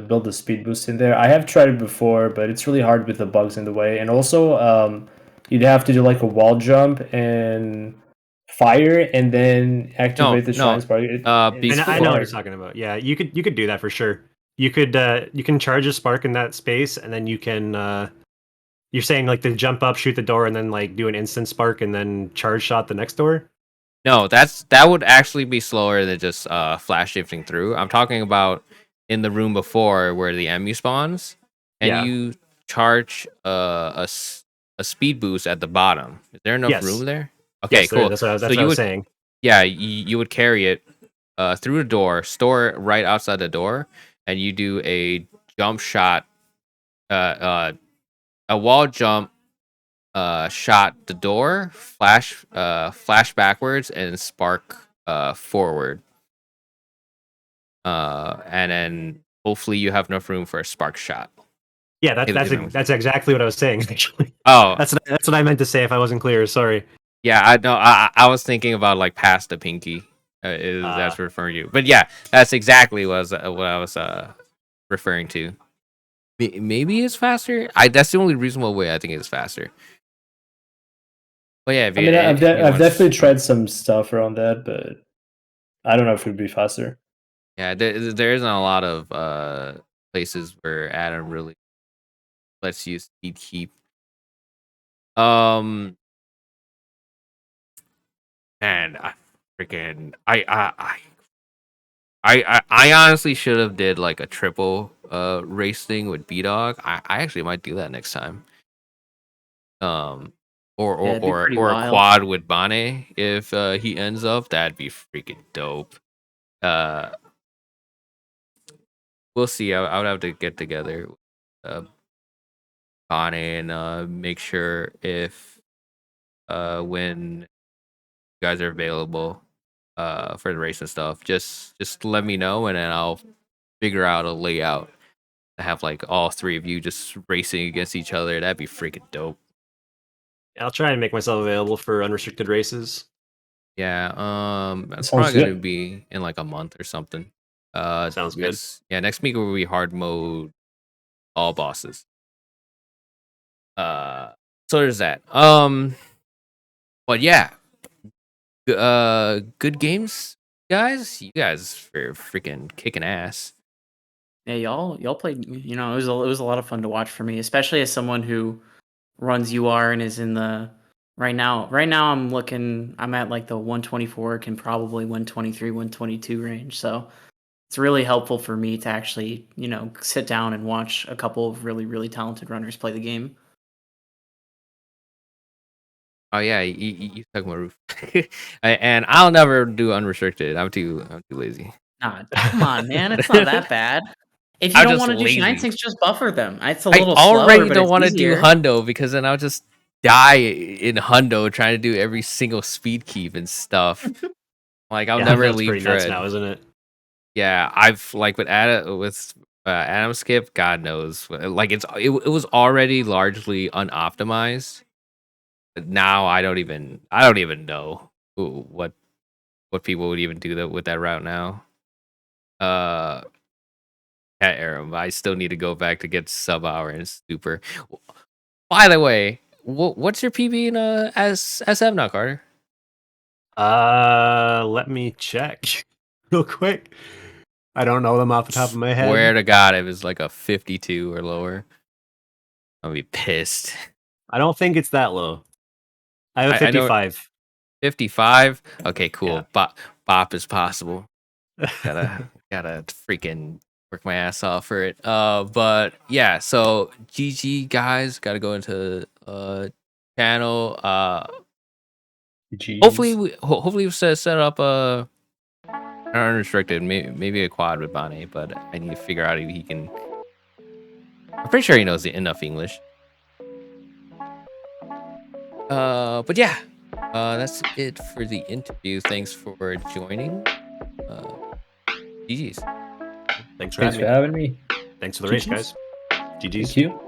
build the speed boost in there. I have tried it before, but it's really hard with the bugs in the way. And also, you'd have to do like a wall jump and fire, and then activate the Shrine Spark. I know what you're talking about. Yeah, you could do that for sure. You can charge a spark in that space, and then you can You're saying like to jump up, shoot the door, and then like do an instant spark and then charge shot the next door? No, that would actually be slower than just flash shifting through. I'm talking about in the room before where the MU spawns, and Yeah. you charge a speed boost at the bottom. Is there enough room there? Okay, Yes, cool. that's what So I was saying. Yeah, you would carry it through the door, store it right outside the door, and you do a jump shot, a wall jump, shot the door, flash backwards, and spark forward. And then hopefully you have enough room for a spark shot. Yeah, that's exactly what I was saying. Actually, oh, that's what I meant to say. If I wasn't clear, sorry. Yeah, I know. I was thinking about like past the pinky. That's referring you, but yeah, that's exactly what I was referring to. Maybe it's faster. That's the only reasonable way I think it's faster. But yeah, I've definitely tried some stuff around that, but I don't know if it would be faster. Yeah, there isn't a lot of places where Adam really lets you speed keep. And I honestly should have did like a triple race thing with B-Dog. I actually might do that next time. Or a quad with Bane if he ends up. That'd be freaking dope. We'll see. I would have to get together Bane and make sure if when you guys are available for the race and stuff, just let me know and then I'll figure out a layout to have like all three of you just racing against each other. That'd be freaking dope. I'll try and make myself available for unrestricted races. Yeah, that's probably gonna be in like a month or something. Sounds good. Next week will be hard mode, all bosses. So there's that. But yeah, good games, guys. You guys are freaking kicking ass. Yeah, y'all played. You know, it was a lot of fun to watch for me, especially as someone who runs UR and is in the right now. Right now, I'm at like the 124, can probably 123, 122 range. So it's really helpful for me to actually, you know, sit down and watch a couple of really, really talented runners play the game. Oh yeah, you took my roof, and I'll never do unrestricted. I'm too lazy. Nah, come on, man, it's not that bad. If you don't want to do shine sinks, just buffer them. It's a little slower, but it's easier. I already don't want to do hundo because then I'll just die in hundo trying to do every single speed keep and stuff. Like I'll never leave pretty nuts now, isn't it? Yeah, I've like with Adam Skip, God knows, like it was already largely unoptimized. But now I don't even know what people would even do that with that route now. Aram, I still need to go back to get sub hour and super. By the way, what's your PB in as SF now, Carter? Let me check real quick. I don't know them off the top of my head. Swear to God, if it's like a 52 or lower, I'll be pissed. I don't think it's that low. I have 55. 55? Okay, cool. Yeah. Bop is possible. Gotta freaking work my ass off for it. But yeah, so GG guys, gotta go into channel. Hopefully we set up a unrestricted, maybe a quad with Bonnie, but I need to figure out if he can. I'm pretty sure he knows enough English. But yeah, that's it for the interview. Thanks for joining. GG's. Thanks for having me. Thanks for the race, guys. GG's. Thank you.